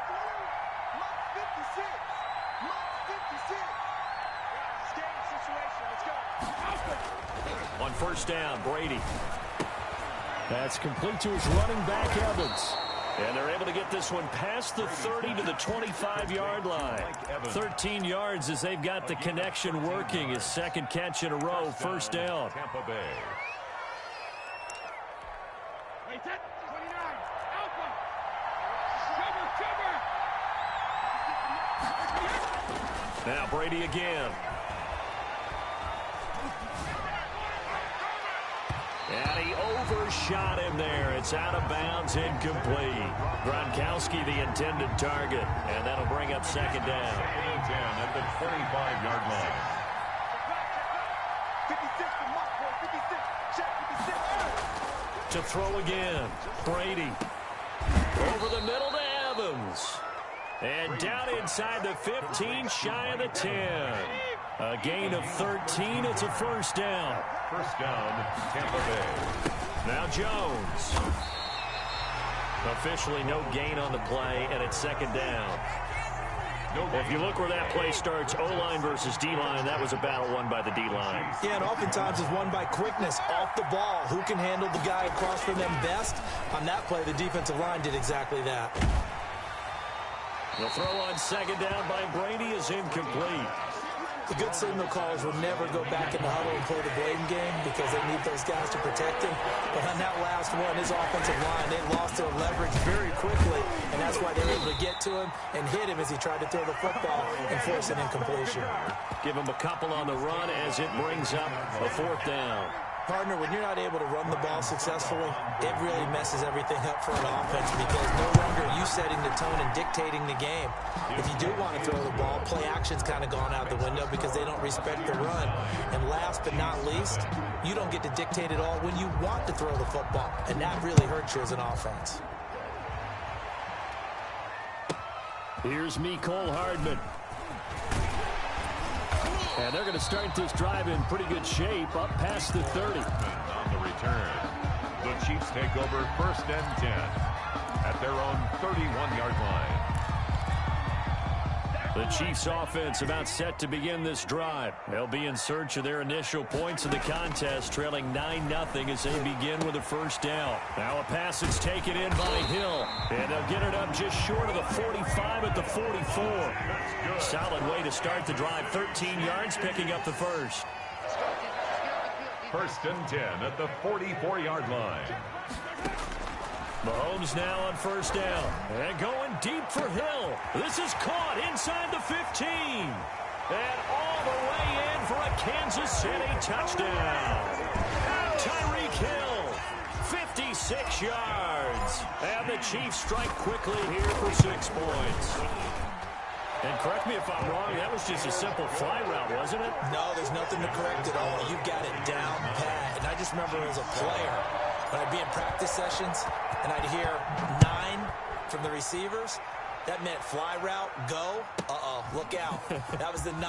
On 1st down, Brady. That's complete to his running back, Evans. And they're able to get this one past the 30 to the 25-yard line. 13 yards as they've got the connection working. His 2nd catch in a row, 1st down. Tampa Bay. Now Brady again. And he overshot him there. It's out of bounds, incomplete. Gronkowski the intended target, and that'll bring up 2nd down. 10 at the 25-yard line. 56, To throw again, Brady. Over the middle to Evans. And down inside the 15, shy of the 10. A gain of 13. It's a 1st down. 1st down, Tampa Bay. Now Jones. Officially no gain on the play, and it's second down. If you look where that play starts, O-line versus D-line, that was a battle won by the D-line. Yeah, and oftentimes it's won by quickness off the ball. Who can handle the guy across from them best? On that play, the defensive line did exactly that. The throw on second down by Brady is incomplete. The good signal callers will never go back in the huddle and play the blame game because they need those guys to protect him. But on that last one, his offensive line, they lost their leverage very quickly, and that's why they were able to get to him and hit him as he tried to throw the football and force an incompletion. Give him a couple on the run as it brings up a fourth down. Partner, when you're not able to run the ball successfully, it really messes everything up for an offense because no longer are you setting the tone and dictating the game. If you do want to throw the ball, play action's kind of gone out the window because they don't respect the run. And last but not least, you don't get to dictate it all when you want to throw the football, and that really hurts you as an offense. Here's Mecole Hardman. And they're going to start this drive in pretty good shape, up past the 30. On the return, the Chiefs take over 1st and 10 at their own 31-yard line. The Chiefs offense about set to begin this drive. They'll be in search of their initial points of the contest, trailing 9-0 as they begin with a first down. Now a pass is taken in by Hill, and they'll get it up just short of the 45 at the 44. Solid way to start the drive, 13 yards, picking up the first. 1st and 10 at the 44-yard line. Mahomes now on first down. And going deep for Hill. This is caught inside the 15. And all the way in for a Kansas City touchdown. Tyreek Hill, 56 yards. And the Chiefs strike quickly here for 6 points. And correct me if I'm wrong, that was just a simple fly route, wasn't it? No, there's nothing to correct at all. You've got it down pat. And I just remember as a player, when I'd be in practice sessions and I'd hear 9 from the receivers, that meant fly route, go, look out. That was the 9,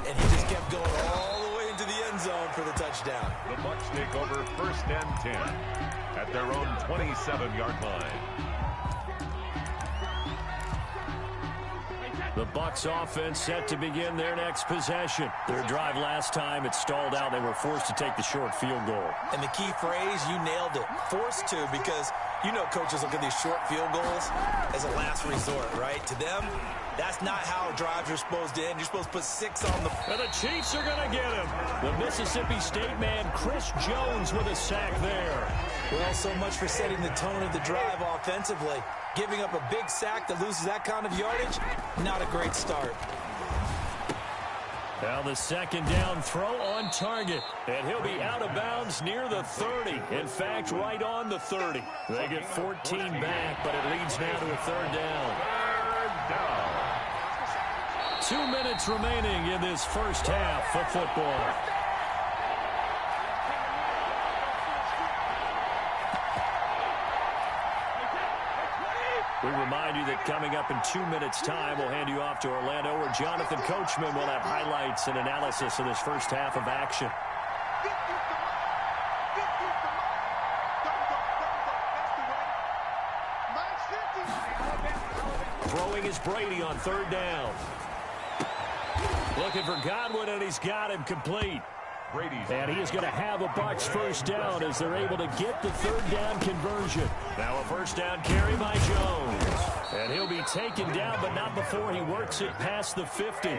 and he just kept going all the way into the end zone for the touchdown. The Bucs take over 1st and 10 at their own 27-yard line. The Bucs offense set to begin their next possession. Their drive last time, it stalled out. They were forced to take the short field goal. And the key phrase, you nailed it. Forced to, because you know coaches look at these short field goals as a last resort, right? To them, that's not how drives are supposed to end. You're supposed to put 6 on the... And the Chiefs are going to get him. The Mississippi State man, Chris Jones, with a sack there. Well, so much for setting the tone of the drive offensively. Giving up a big sack that loses that kind of yardage, not a great start. Now the second down throw on target. And he'll be out of bounds near the 30. In fact, right on the 30. They get 14 back, but it leads now to a 3rd down. 2 minutes remaining in this first half of football. We remind you that coming up in 2 minutes' time, we'll hand you off to Orlando, where Jonathan Coachman will have highlights and analysis of this first half of action. Throwing is Brady on 3rd down. Looking for Godwin, and he's got him complete. And he is going to have a Bucs first down as they're able to get the 3rd down conversion. Now a first down carry by Jones. And he'll be taken down, but not before he works it past the 50.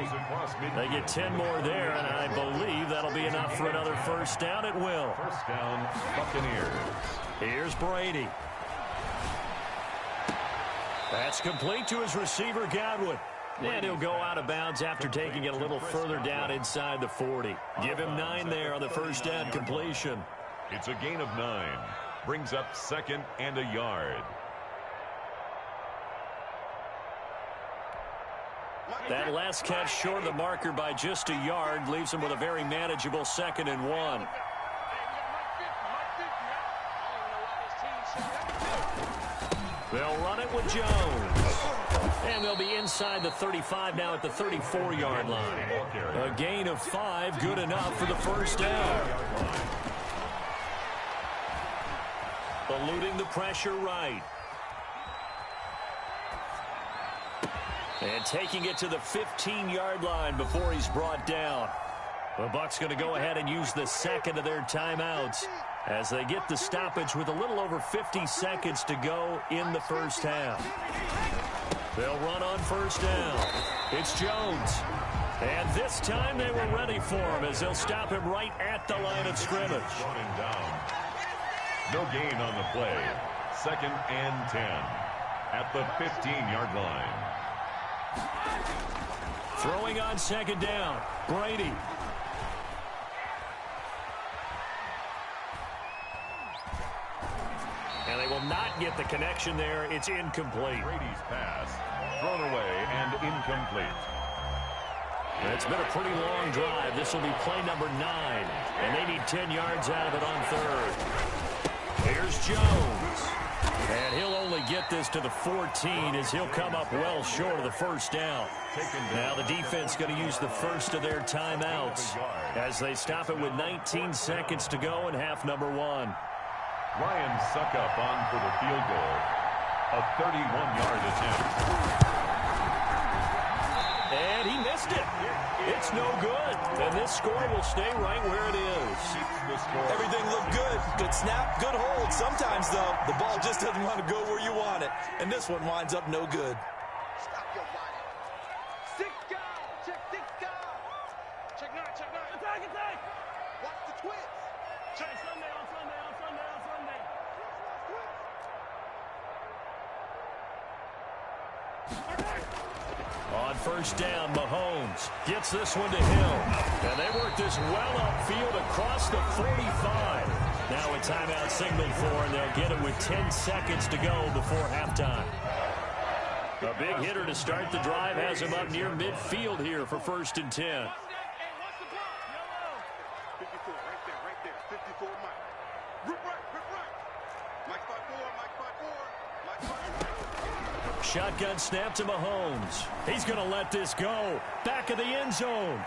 They get 10 more there, and I believe that'll be enough for another first down. It will. First down, Buccaneers. Here's Brady. That's complete to his receiver, Godwin. And he'll go out of bounds after taking it a little further down inside the 40. Give him 9 there on the first down completion. It's a gain of 9. Brings up 2nd and a yard. That last catch short of the marker by just a yard leaves him with a very manageable 2nd and 1. They'll run it with Jones. And they'll be inside the 35 now at the 34-yard line. A gain of 5, good enough for the first down. eluding the pressure right. And taking it to the 15-yard line before he's brought down. The Bucs going to go ahead and use the second of their timeouts as they get the stoppage with a little over 50 seconds to go in the first half. They'll run on first down. It's Jones. And this time they were ready for him as they'll stop him right at the line of scrimmage. Down. No gain on the play. 2nd and 10 at the 15-yard line. Throwing on second down, Brady. And they will not get the connection there. It's incomplete. Brady's pass thrown away and incomplete. It's been a pretty long drive. This will be play number 9. And they need 10 yards out of it on third. Here's Jones. And he'll only get this to the 14 as he'll come up well short of the first down. Now the defense going to use the first of their timeouts as they stop it with 19 seconds to go in half number 1. Ryan Suckup on for the field goal. A 31-yard attempt. And he missed it. It's no good. And this score will stay right where it is. Everything looked good. Good snap, good hold. Sometimes, though, the ball just doesn't want to go where you want it. And this one winds up no good. Stop your body. Check 9. Attack. Watch the twist. Check Sunday. On first down, Mahomes gets this one to Hill. And they work this well upfield across the 45. Now a timeout signaled for, and they'll get it with 10 seconds to go before halftime. A big hitter to start the drive has him up near midfield here for 1st and 10. 54, right there. 54, Mike. Rip right. Mike 5-4. Shotgun snap to Mahomes. He's going to let this go. Back of the end zone.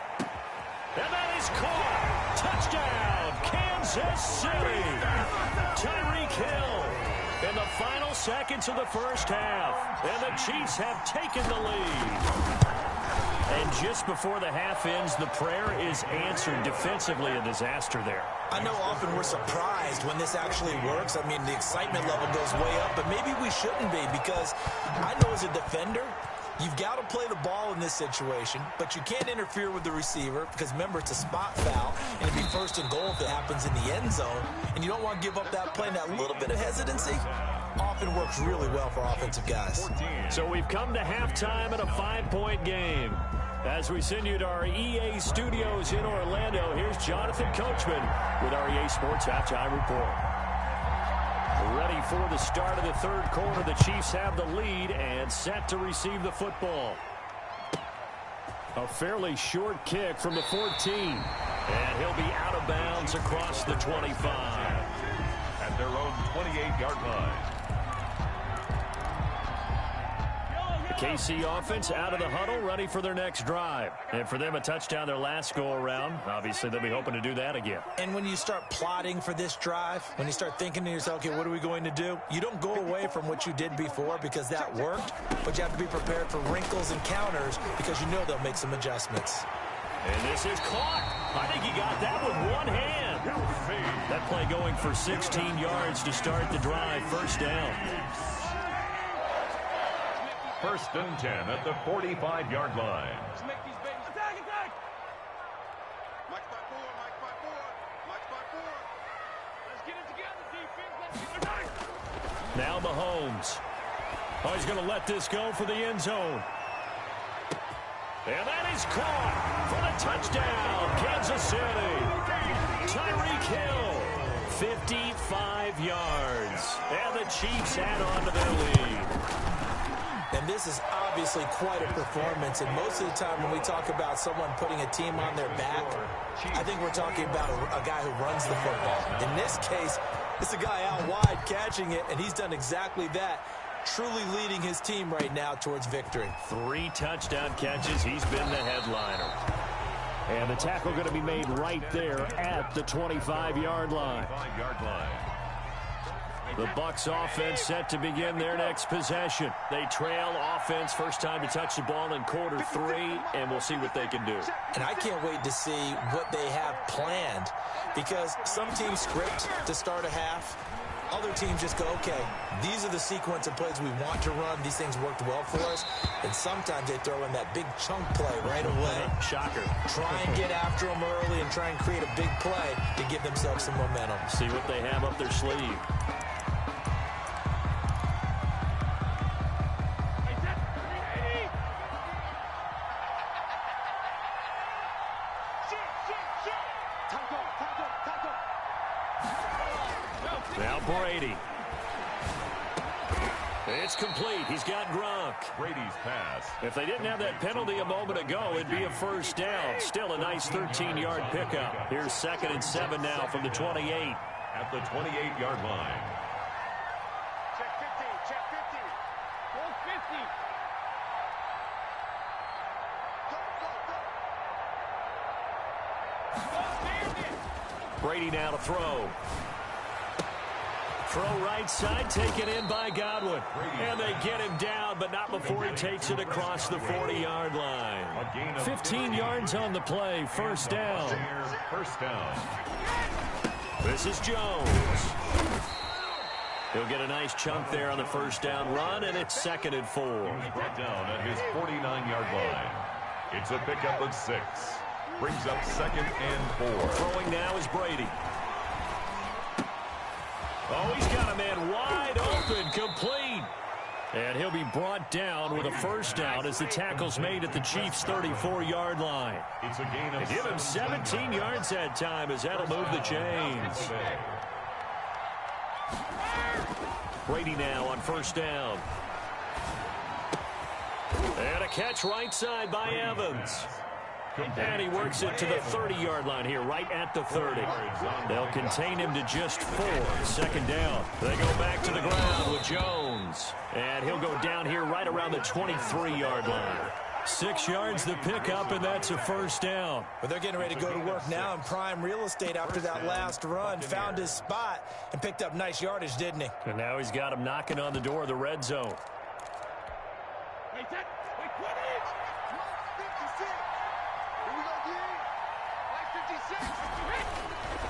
And that is caught. Touchdown, Kansas City. Tyreek Hill in the final seconds of the first half. And the Chiefs have taken the lead. And just before the half ends, the prayer is answered. Defensively, a disaster there. I know often we're surprised when this actually works. I mean, the excitement level goes way up, but maybe we shouldn't be, because I know as a defender, you've got to play the ball in this situation, but you can't interfere with the receiver because, remember, it's a spot foul, and it'd be 1st and goal if it happens in the end zone, and you don't want to give up that play. And that little bit of hesitancy often works really well for offensive guys. So we've come to halftime at a 5-point game. As we send you to our EA studios in Orlando, here's Jonathan Coachman with our EA Sports Halftime Report. Ready for the start of the third quarter. The Chiefs have the lead and set to receive the football. A fairly short kick from the 14. And he'll be out of bounds across the 25. At their own 28-yard line. The KC offense out of the huddle, ready for their next drive. And for them, a touchdown their last go-around. Obviously, they'll be hoping to do that again. And when you start plotting for this drive, when you start thinking to yourself, okay, what are we going to do? You don't go away from what you did before because that worked, but you have to be prepared for wrinkles and counters because you know they'll make some adjustments. And this is caught. I think he got that with one hand. That play going for 16 yards to start the drive. First down. 1st and 10 at the 45-yard line. Attack. Mike 5-4. Let's get it together, defense. Now Mahomes. Oh, he's going to let this go for the end zone. And that is caught for the touchdown, Kansas City. Tyreek Hill, 55 yards. And the Chiefs add on to their lead. And this is obviously quite a performance. And most of the time when we talk about someone putting a team on their back, I think we're talking about a guy who runs the football. In this case, it's a guy out wide catching it, and he's done exactly that, truly leading his team right now towards victory. 3 touchdown catches. He's been the headliner. And the tackle going to be made right there at the 25-yard line. The Bucs offense set to begin their next possession. They trail offense, first time to touch the ball in quarter 3, and we'll see what they can do. And I can't wait to see what they have planned, because some teams script to start a half. Other teams just go, okay, these are the sequence of plays we want to run. These things worked well for us. And sometimes they throw in that big chunk play right away. Shocker. Try and get after them early and try and create a big play to give themselves some momentum. See what they have up their sleeve. Now Brady. It's complete. He's got Gronk. Brady's pass. If they didn't have that penalty a moment ago, it'd be a first down. Still a nice 13-yard pickup. Here's 2nd and 7 now from the 28. At the 28-yard line. Check 15, check 15. Go 50. Go. Brady now to throw. Throw right side, taken in by Godwin. And they get him down, but not before he takes it across the 40-yard line. 15 yards on the play, first down. First down. This is Jones. He'll get a nice chunk there on the first down run, and it's 2nd and 4. Brought down at his 49-yard line. It's a pickup of 6. Brings up 2nd and 4. Throwing now is Brady. Oh, he's got a man wide open, complete. And he'll be brought down with a first down as the tackle's made at the Chiefs' 34-yard line. It's a gain of Give him 17 yards that time as that'll move the chains. Brady now on first down. And a catch right side by Evans. And he works it to the 30-yard line here, right at the 30. They'll contain him to just 4. 2nd down. They go back to the ground with Jones. And he'll go down here right around the 23-yard line. 6 yards the pickup, and that's a first down. But they're getting ready to go to work now in prime real estate after that last run. Found his spot and picked up nice yardage, didn't he? And now he's got him knocking on the door of the red zone.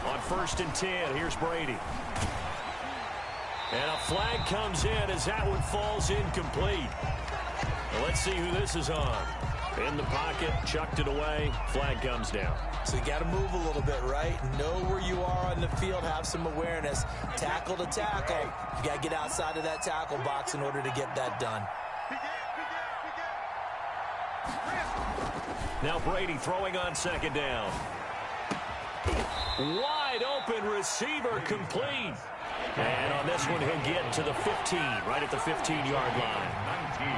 On 1st and 10, here's Brady. And a flag comes in as that one falls incomplete. Well, let's see who this is on. In the pocket, chucked it away, flag comes down. So you got to move a little bit, right? Know where you are on the field, have some awareness. Tackle to tackle. You got to get outside of that tackle box in order to get that done. Now Brady throwing on 2nd down. Wide open receiver, complete. And on this one, he'll get to the 15, right at the 15-yard line. 19.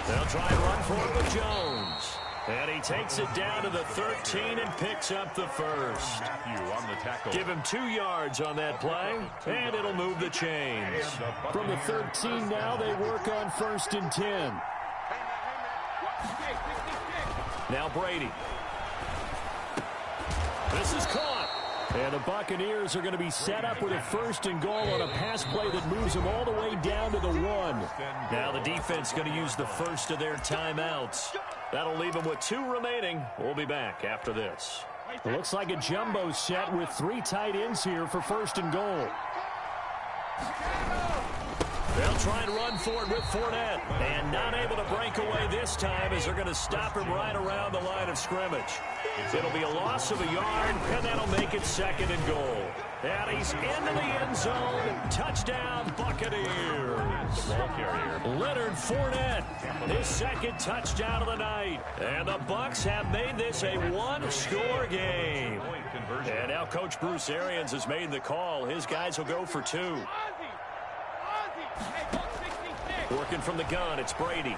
They'll try and run for it with Jones. And he takes it down to the 13 and picks up the first. On the tackle. Give him 2 yards on that play, and it'll move the chains. From the 13 now, they work on 1st and 10. Now Brady. This is caught. And the Buccaneers are going to be set up with a 1st and goal on a pass play that moves them all the way down to the 1. Now the defense going to use the first of their timeouts. That'll leave them with 2 remaining. We'll be back after this. It looks like a jumbo set with 3 tight ends here for 1st and goal. They'll try and run for it with Fournette. And not able to break away this time as they're going to stop him right around the line of scrimmage. It'll be a loss of a yard, and that'll make it 2nd and goal. And he's into the end zone. Touchdown, Buccaneers. Ball carrier. Leonard Fournette, his 2nd touchdown of the night. And the Bucs have made this a 1-score game. And now Coach Bruce Arians has made the call. His guys will go for 2. Working from the gun, it's Brady.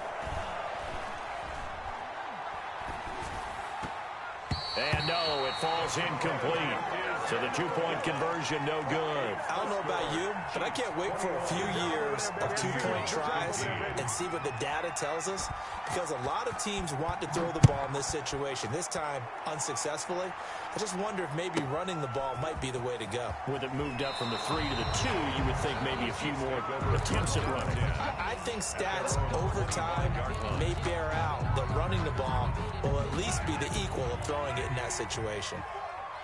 And no, it falls incomplete. So the two-point conversion, no good. I don't know about you, but I can't wait for a few years of two-point tries and see what the data tells us, because a lot of teams want to throw the ball in this situation, this time unsuccessfully. I just wonder if maybe running the ball might be the way to go. With it moved up from the 3 to the 2, you would think maybe a few more attempts at running. I think stats over time may bear out that running the ball will at least be the equal of throwing it in that situation.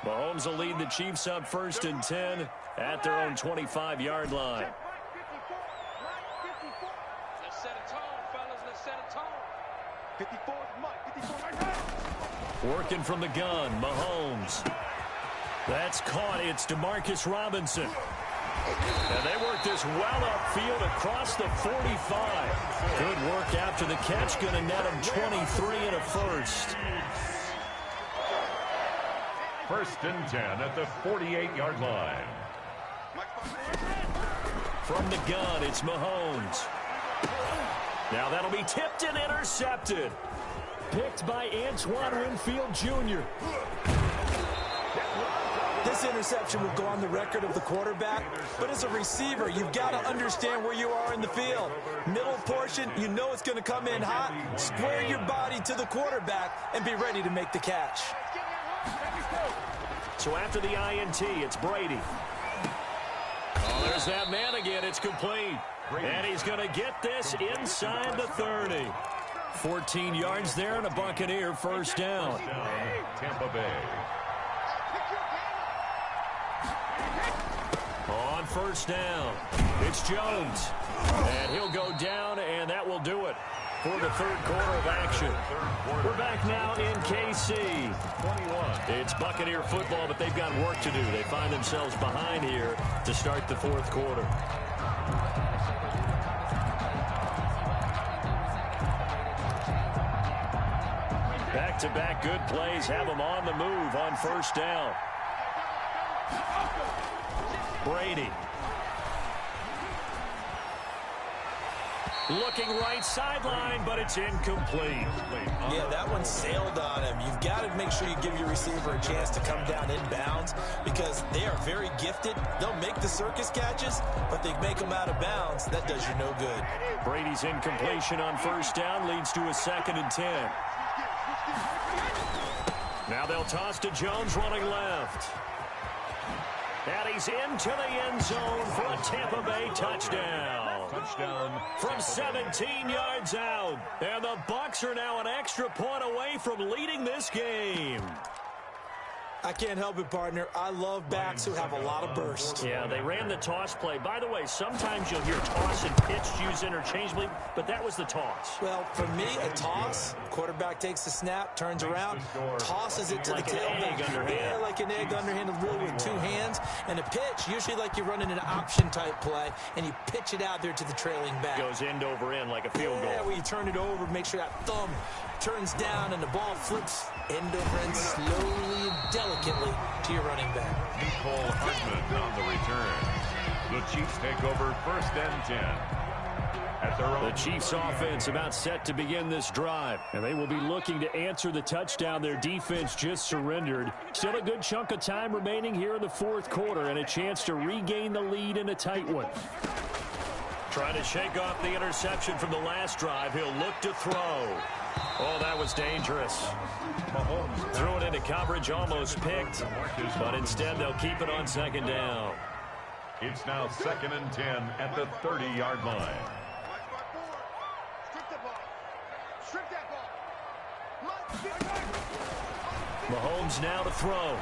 Mahomes will lead the Chiefs up 1st and 10 at their own 25-yard line. Let's set a tone, fellas. Let's set a tone. 54 is Mike. 54 right there. Working from the gun, Mahomes. That's caught. It's Demarcus Robinson. And they work this well upfield across the 45. Good work after the catch. Going to net him 23 and a first. 1st and 10 at the 48-yard line. From the gun, it's Mahomes. Now that'll be tipped and intercepted. Picked by Antoine Winfield Jr. This interception will go on the record of the quarterback, but as a receiver, you've got to understand where you are in the field. Middle portion, you know it's going to come in hot. Square your body to the quarterback and be ready to make the catch. So after the INT, it's Brady. Oh, there's that man again. It's complete. And he's going to get this inside the 30. 14 yards there and a Buccaneer first down. Tampa Bay. On first down, it's Jones. And he'll go down, and that will do it for the third quarter of action. We're back now in KC. 21. It's Buccaneer football, but they've got work to do. They find themselves behind here to start the fourth quarter. Back-to-back good plays have them on the move on first down. Brady. Looking right sideline, but it's incomplete. Yeah, that one sailed on him. You've got to make sure you give your receiver a chance to come down inbounds because they are very gifted. They'll make the circus catches, but they make them out of bounds. That does you no good. Brady's incompletion on first down leads to a 2nd and 10. Now they'll toss to Jones running left. And he's into the end zone for a Tampa Bay touchdown. Touchdown. From 17 yards out. And the Bucs are now an extra point away from leading this game. I can't help it, partner. I love backs who have a lot of burst. Yeah, they ran the toss play. By the way, sometimes you'll hear toss and pitch used interchangeably, but that was the toss. Well, for me, a toss, quarterback takes the snap, turns around, tosses it to like the tailback. Yeah, like an egg underhanded, really with two hands. And a pitch, usually like you're running an option-type play, and you pitch it out there to the trailing back. Goes end over end like a field goal. Yeah, where you turn it over, make sure that thumb turns down, and the ball flips end over end slowly and delicately to your running back. Nicole Hardman on the return. The Chiefs take over 1st and 10. At their own. The Chiefs offense about set to begin this drive. And they will be looking to answer the touchdown their defense just surrendered. Still a good chunk of time remaining here in the fourth quarter and a chance to regain the lead in a tight one. Trying to shake off the interception from the last drive. He'll look to throw. Oh, that was dangerous. Mahomes threw it into coverage, almost picked, but instead they'll keep it on 2nd down. It's now 2nd and 10 at the 30-yard line. Mahomes now to throw.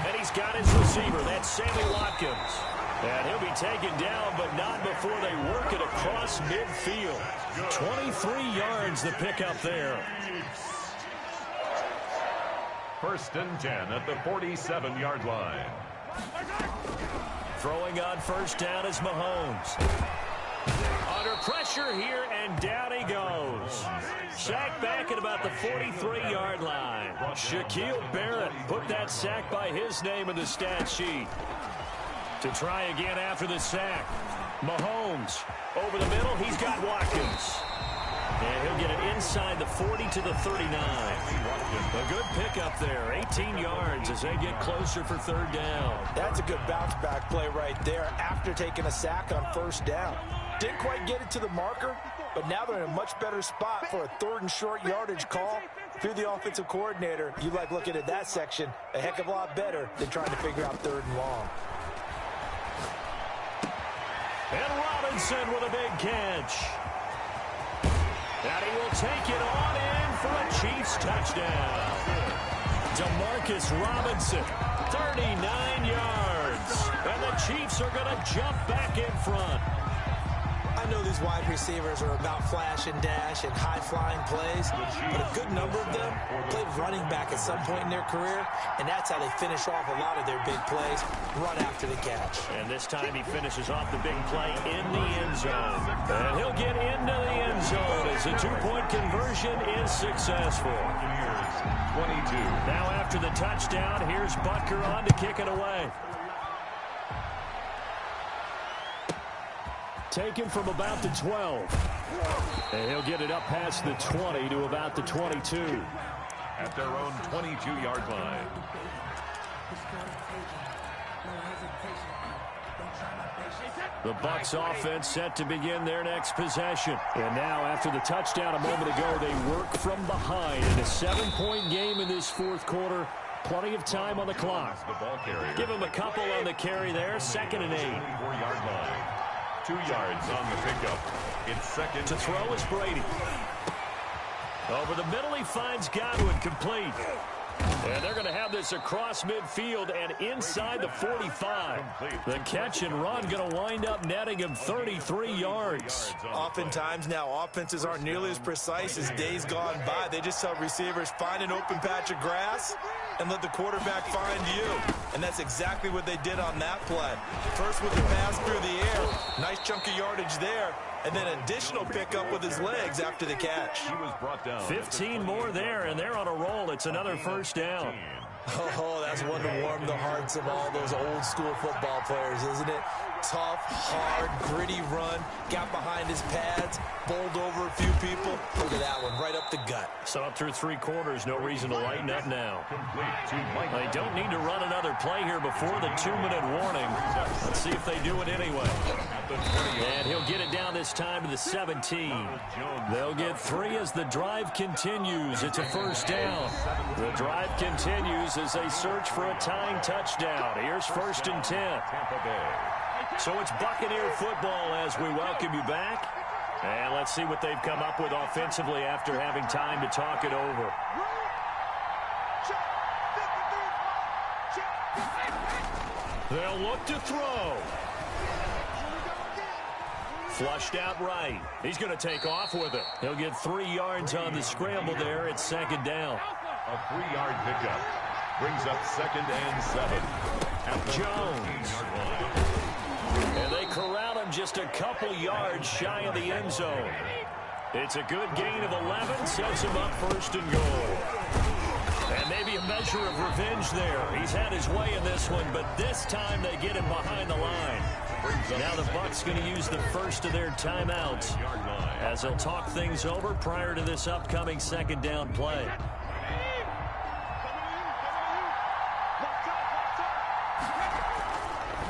And he's got his receiver. That's Sammy Watkins. And he'll be taken down, but not before they work it across midfield. 23 yards the pickup there. 1st and 10 at the 47-yard line. Throwing on first down is Mahomes. Under pressure here, and down he goes. Sacked back at about the 43-yard line. Shaquille Barrett put that sack by his name in the stat sheet. To try again after the sack. Mahomes over the middle. He's got Watkins. And he'll get it inside the 40 to the 39. A good pickup there, 18 yards as they get closer for third down. That's a good bounce back play right there after taking a sack on first down. Didn't quite get it to the marker, but now they're in a much better spot for a third and short yardage call. If you're the offensive coordinator, you like looking at that section a heck of a lot better than trying to figure out third and long. And Robinson with a big catch. And he will take it on in for a Chiefs touchdown. Demarcus Robinson, 39 yards. And the Chiefs are going to jump back in front. I know these wide receivers are about flash and dash and high-flying plays, but a good number of them played running back at some point in their career, and that's how they finish off a lot of their big plays, run after the catch. And this time he finishes off the big play in the end zone. And he'll get into the end zone as the two-point conversion is successful. 22. Now after the touchdown, here's Butker on to kick it away. Taken from about the 12. And he'll get it up past the 20 to about the 22. At their own 22-yard line. The Bucs offense set to begin their next possession. And now after the touchdown a moment ago, they work from behind in a 7-point game in this fourth quarter. Plenty of time on the clock. Give him a couple on the carry there. 2nd and 8. 4-yard line. 2 yards on the pickup. It's second. To throw is Brady. Over the middle, he finds Godwin, complete. And they're going to have this across midfield and inside the 45. The catch and run going to wind up netting him 33 yards. Oftentimes now, offenses aren't nearly as precise as days gone by. They just tell receivers, find an open patch of grass and let the quarterback find you. And that's exactly what they did on that play. First with the pass through the air, nice chunk of yardage there, and then additional pickup with his legs after the catch. He was brought down. 15 more there, and they're on a roll. It's another first down. Oh, that's one to warm the hearts of all those old school football players, isn't it? Tough, hard, gritty run, got behind his pads, bowled over a few people. Look at that one, right up the gut. So up through 3 quarters, no reason to lighten up now. They don't need to run another play here before the 2-minute warning. Let's see if they do it anyway. And he'll get it down this time to the 17. They'll get 3 as the drive continues. It's a first down. The drive continues as they search for a tying touchdown. Here's 1st and 10. So it's Buccaneer football as we welcome you back. And let's see what they've come up with offensively after having time to talk it over. They'll look to throw. Flushed out right. He's going to take off with it. He'll get 3 yards on the scramble there. It's 2nd down. A 3-yard pickup. Brings up 2nd and 7. At the Jones. And they corral him just a couple yards shy of the end zone. It's a good gain of 11. Sets him up 1st and goal. And maybe a measure of revenge there. He's had his way in this one, but this time they get him behind the line. Now the Bucs going to use the first of their timeouts as they'll talk things over prior to this upcoming 2nd down play.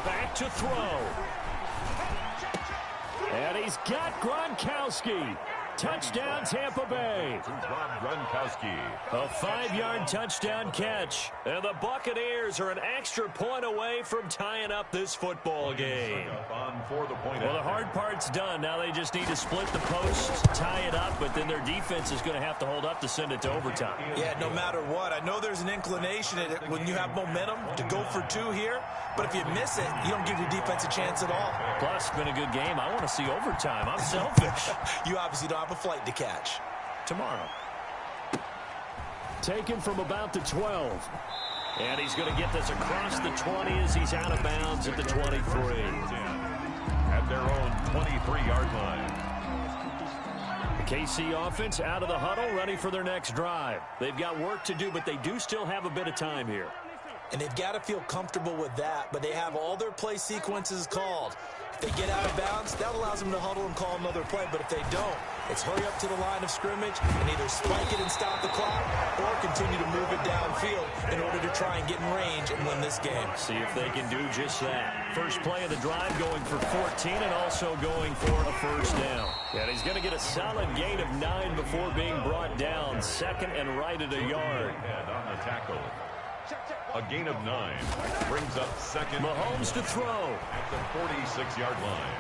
Back to throw. And he's got Gronkowski. Touchdown, Tampa Bay. Gronkowski. A 5-yard touchdown catch. And the Buccaneers are an extra point away from tying up this football game. Well, the hard part's done. Now they just need to split the posts, tie it up, but then their defense is going to have to hold up to send it to overtime. Yeah, no matter what. I know there's an inclination when you have momentum to go for 2 here, but if you miss it, you don't give your defense a chance at all. Plus, it's been a good game. I want to see overtime. I'm selfish. You obviously don't have a flight to catch. Tomorrow. Taken from about the 12. And he's going to get this across the 20 as he's out of bounds at the 23. At their own 23-yard line. The KC offense out of the huddle, ready for their next drive. They've got work to do, but they do still have a bit of time here. And they've got to feel comfortable with that, but they have all their play sequences called. If they get out of bounds, that allows them to huddle and call another play, but if they don't, It's hurry up to the line of scrimmage and either spike it and stop the clock or continue to move it downfield in order to try and get in range and win this game. See if they can do just that. First play of the drive going for 14 and also going for a first down. And he's going to get a solid gain of 9 before being brought down. Second and right at a yard. Head on the tackle. A gain of 9 brings up second. Mahomes to throw at the 46-yard line.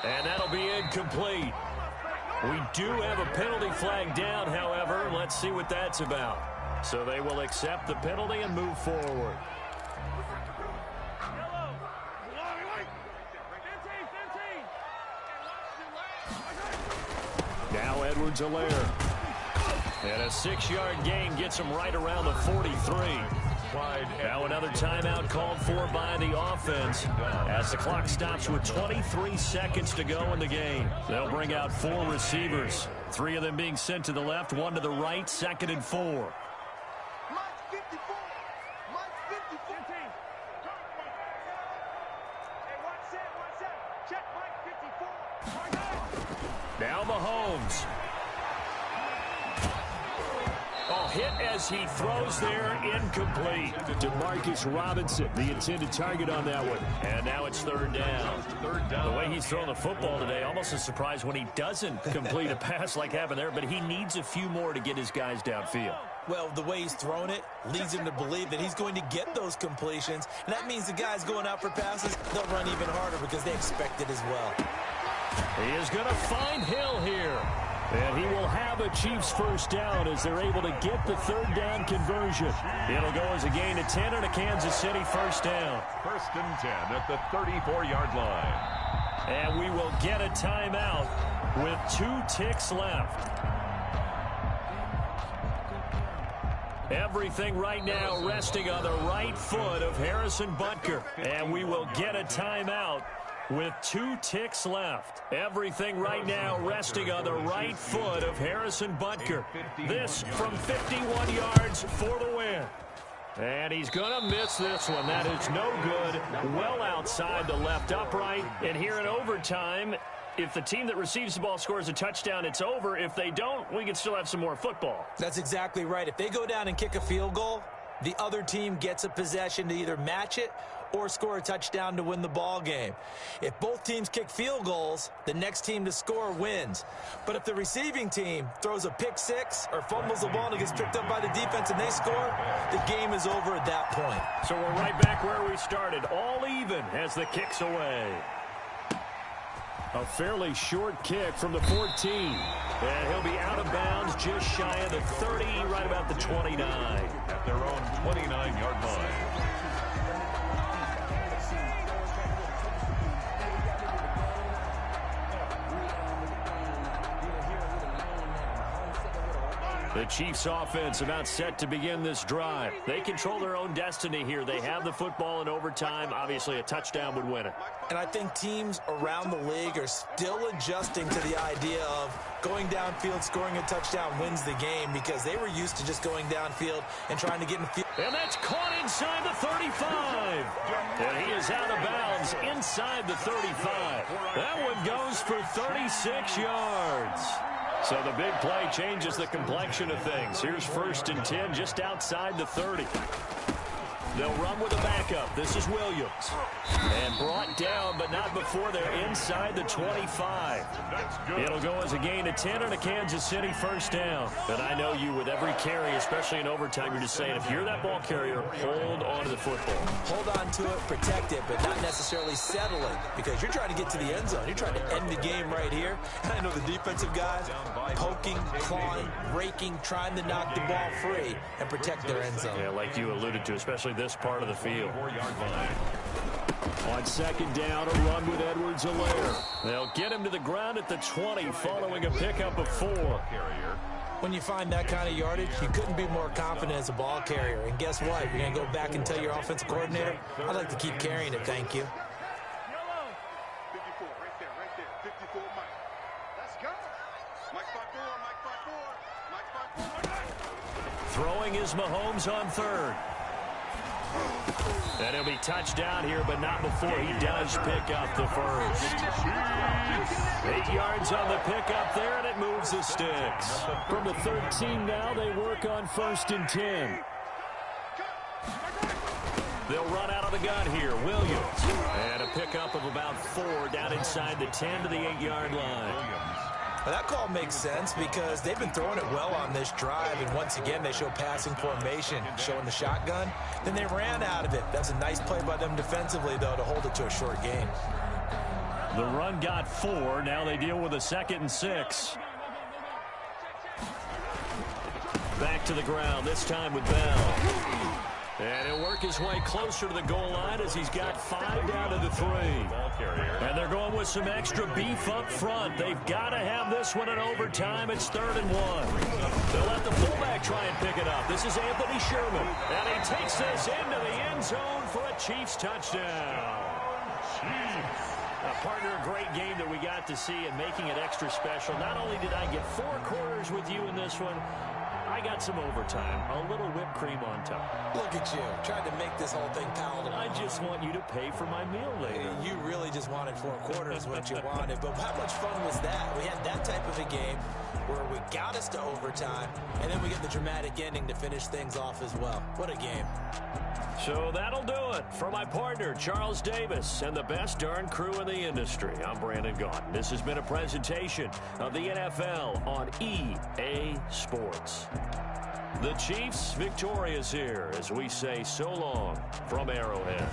And that'll be incomplete. We do have a penalty flag down, however. Let's see what that's about. So they will accept the penalty and move forward. Now Edwards-Helaire. And a 6-yard gain gets him right around the 43. Now another timeout called for by the offense as the clock stops with 23 seconds to go in the game. They'll bring out 4 receivers, 3 of them being sent to the left, 1 to the right, 2nd and 4. Now Mahomes. Hit as he throws there, incomplete. Demarcus Robinson, the intended target on that one. And now it's third down. The way he's throwing the football today, almost a surprise when he doesn't complete a pass like happened there, but he needs a few more to get his guys downfield. Well, the way he's thrown it leads him to believe that he's going to get those completions, and that means the guys going out for passes, they'll run even harder because they expect it as well. He is going to find Hill here. And he will have a Chiefs first down as they're able to get the third down conversion. It'll go as a gain of 10 and a Kansas City first down. First and 10 at the 34-yard line. And we will get a timeout with 2 ticks left. Everything right now resting on the right foot of Harrison Butker. And we will get a timeout with 2 ticks left. Everything right now resting on the right foot of Harrison Butker. This from 51 yards for the win. And he's going to miss this one. That is no good. Well outside the left upright. And here in overtime, if the team that receives the ball scores a touchdown, it's over. If they don't, we can still have some more football. That's exactly right. If they go down and kick a field goal, the other team gets a possession to either match it or score a touchdown to win the ball game. If both teams kick field goals, the next team to score wins. But if the receiving team throws a pick six or fumbles the ball and it gets picked up by the defense and they score, the game is over at that point. So we're right back where we started, all even as the kick's away. A fairly short kick from the 14. And he'll be out of bounds just shy of the 30, right about the 29. At their own 29-yard line. The Chiefs offense about set to begin this drive. They control their own destiny here. They have the football in overtime. Obviously, a touchdown would win it. And I think teams around the league are still adjusting to the idea of going downfield, scoring a touchdown wins the game because they were used to just going downfield and trying to get in field. And that's caught inside the 35. And he is out of bounds inside the 35. That one goes for 36 yards. So the big play changes the complexion of things. Here's 1st and 10 just outside the 30. They'll run with a backup. This is Williams. And brought down, but not before they're inside the 25. It'll go as a gain of 10 and a Kansas City first down. And I know you, with every carry, especially in overtime, you're just saying, if you're that ball carrier, hold on to the football. Hold on to it, protect it, but not necessarily settle it because you're trying to get to the end zone. You're trying to end the game right here. And I know the defensive guys poking, clawing, raking, trying to knock the ball free and protect their end zone. Yeah, like you alluded to, especially this part of the field. 4-yard line. On second down, a run with Edwards-Helaire. They'll get him to the ground at the 20 following a pickup of 4. When you find that kind of yardage, you couldn't be more confident as a ball carrier. And guess what? You're going to go back and tell your offensive coordinator, I'd like to keep carrying it, thank you. 54, right there, 54, Mike. Let's go. Mike 5-4, Mike 5-4, Mike 5-4. Throwing is Mahomes on 3rd. And he'll be touched down here, but not before he does pick up the first. 8 yards on the pickup there, and it moves the sticks. From the 13 now, they work on 1st and 10. They'll run out of the gun here. Williams. And a pickup of about 4 down inside the 10 to the 8-yard line. Well, that call makes sense because they've been throwing it well on this drive, and once again they show passing formation, showing the shotgun. Then they ran out of it. That's a nice play by them defensively, though, to hold it to a short gain. The run got 4. Now they deal with a 2nd and 6. Back to the ground, this time with Bell. And he'll work his way closer to the goal line as he's got 5 down to the 3. And they're going with some extra beef up front. They've got to have this one in overtime. It's 3rd and 1. They'll let the fullback try and pick it up. This is Anthony Sherman. And he takes this into the end zone for a Chiefs touchdown. Partner, a great game that we got to see and making it extra special. Not only did I get 4 quarters with you in this one, I got some overtime, a little whipped cream on top. Look at you, trying to make this whole thing palatable. I just want you to pay for my meal later. You really just wanted 4 quarters, what you wanted. But how much fun was that? We had that type of a game where we got us to overtime, and then we get the dramatic ending to finish things off as well. What a game. So that'll do it for my partner, Charles Davis, and the best darn crew in the industry. I'm Brandon Gaudin. This has been a presentation of the NFL on EA Sports. The Chiefs victorious here as we say so long from Arrowhead.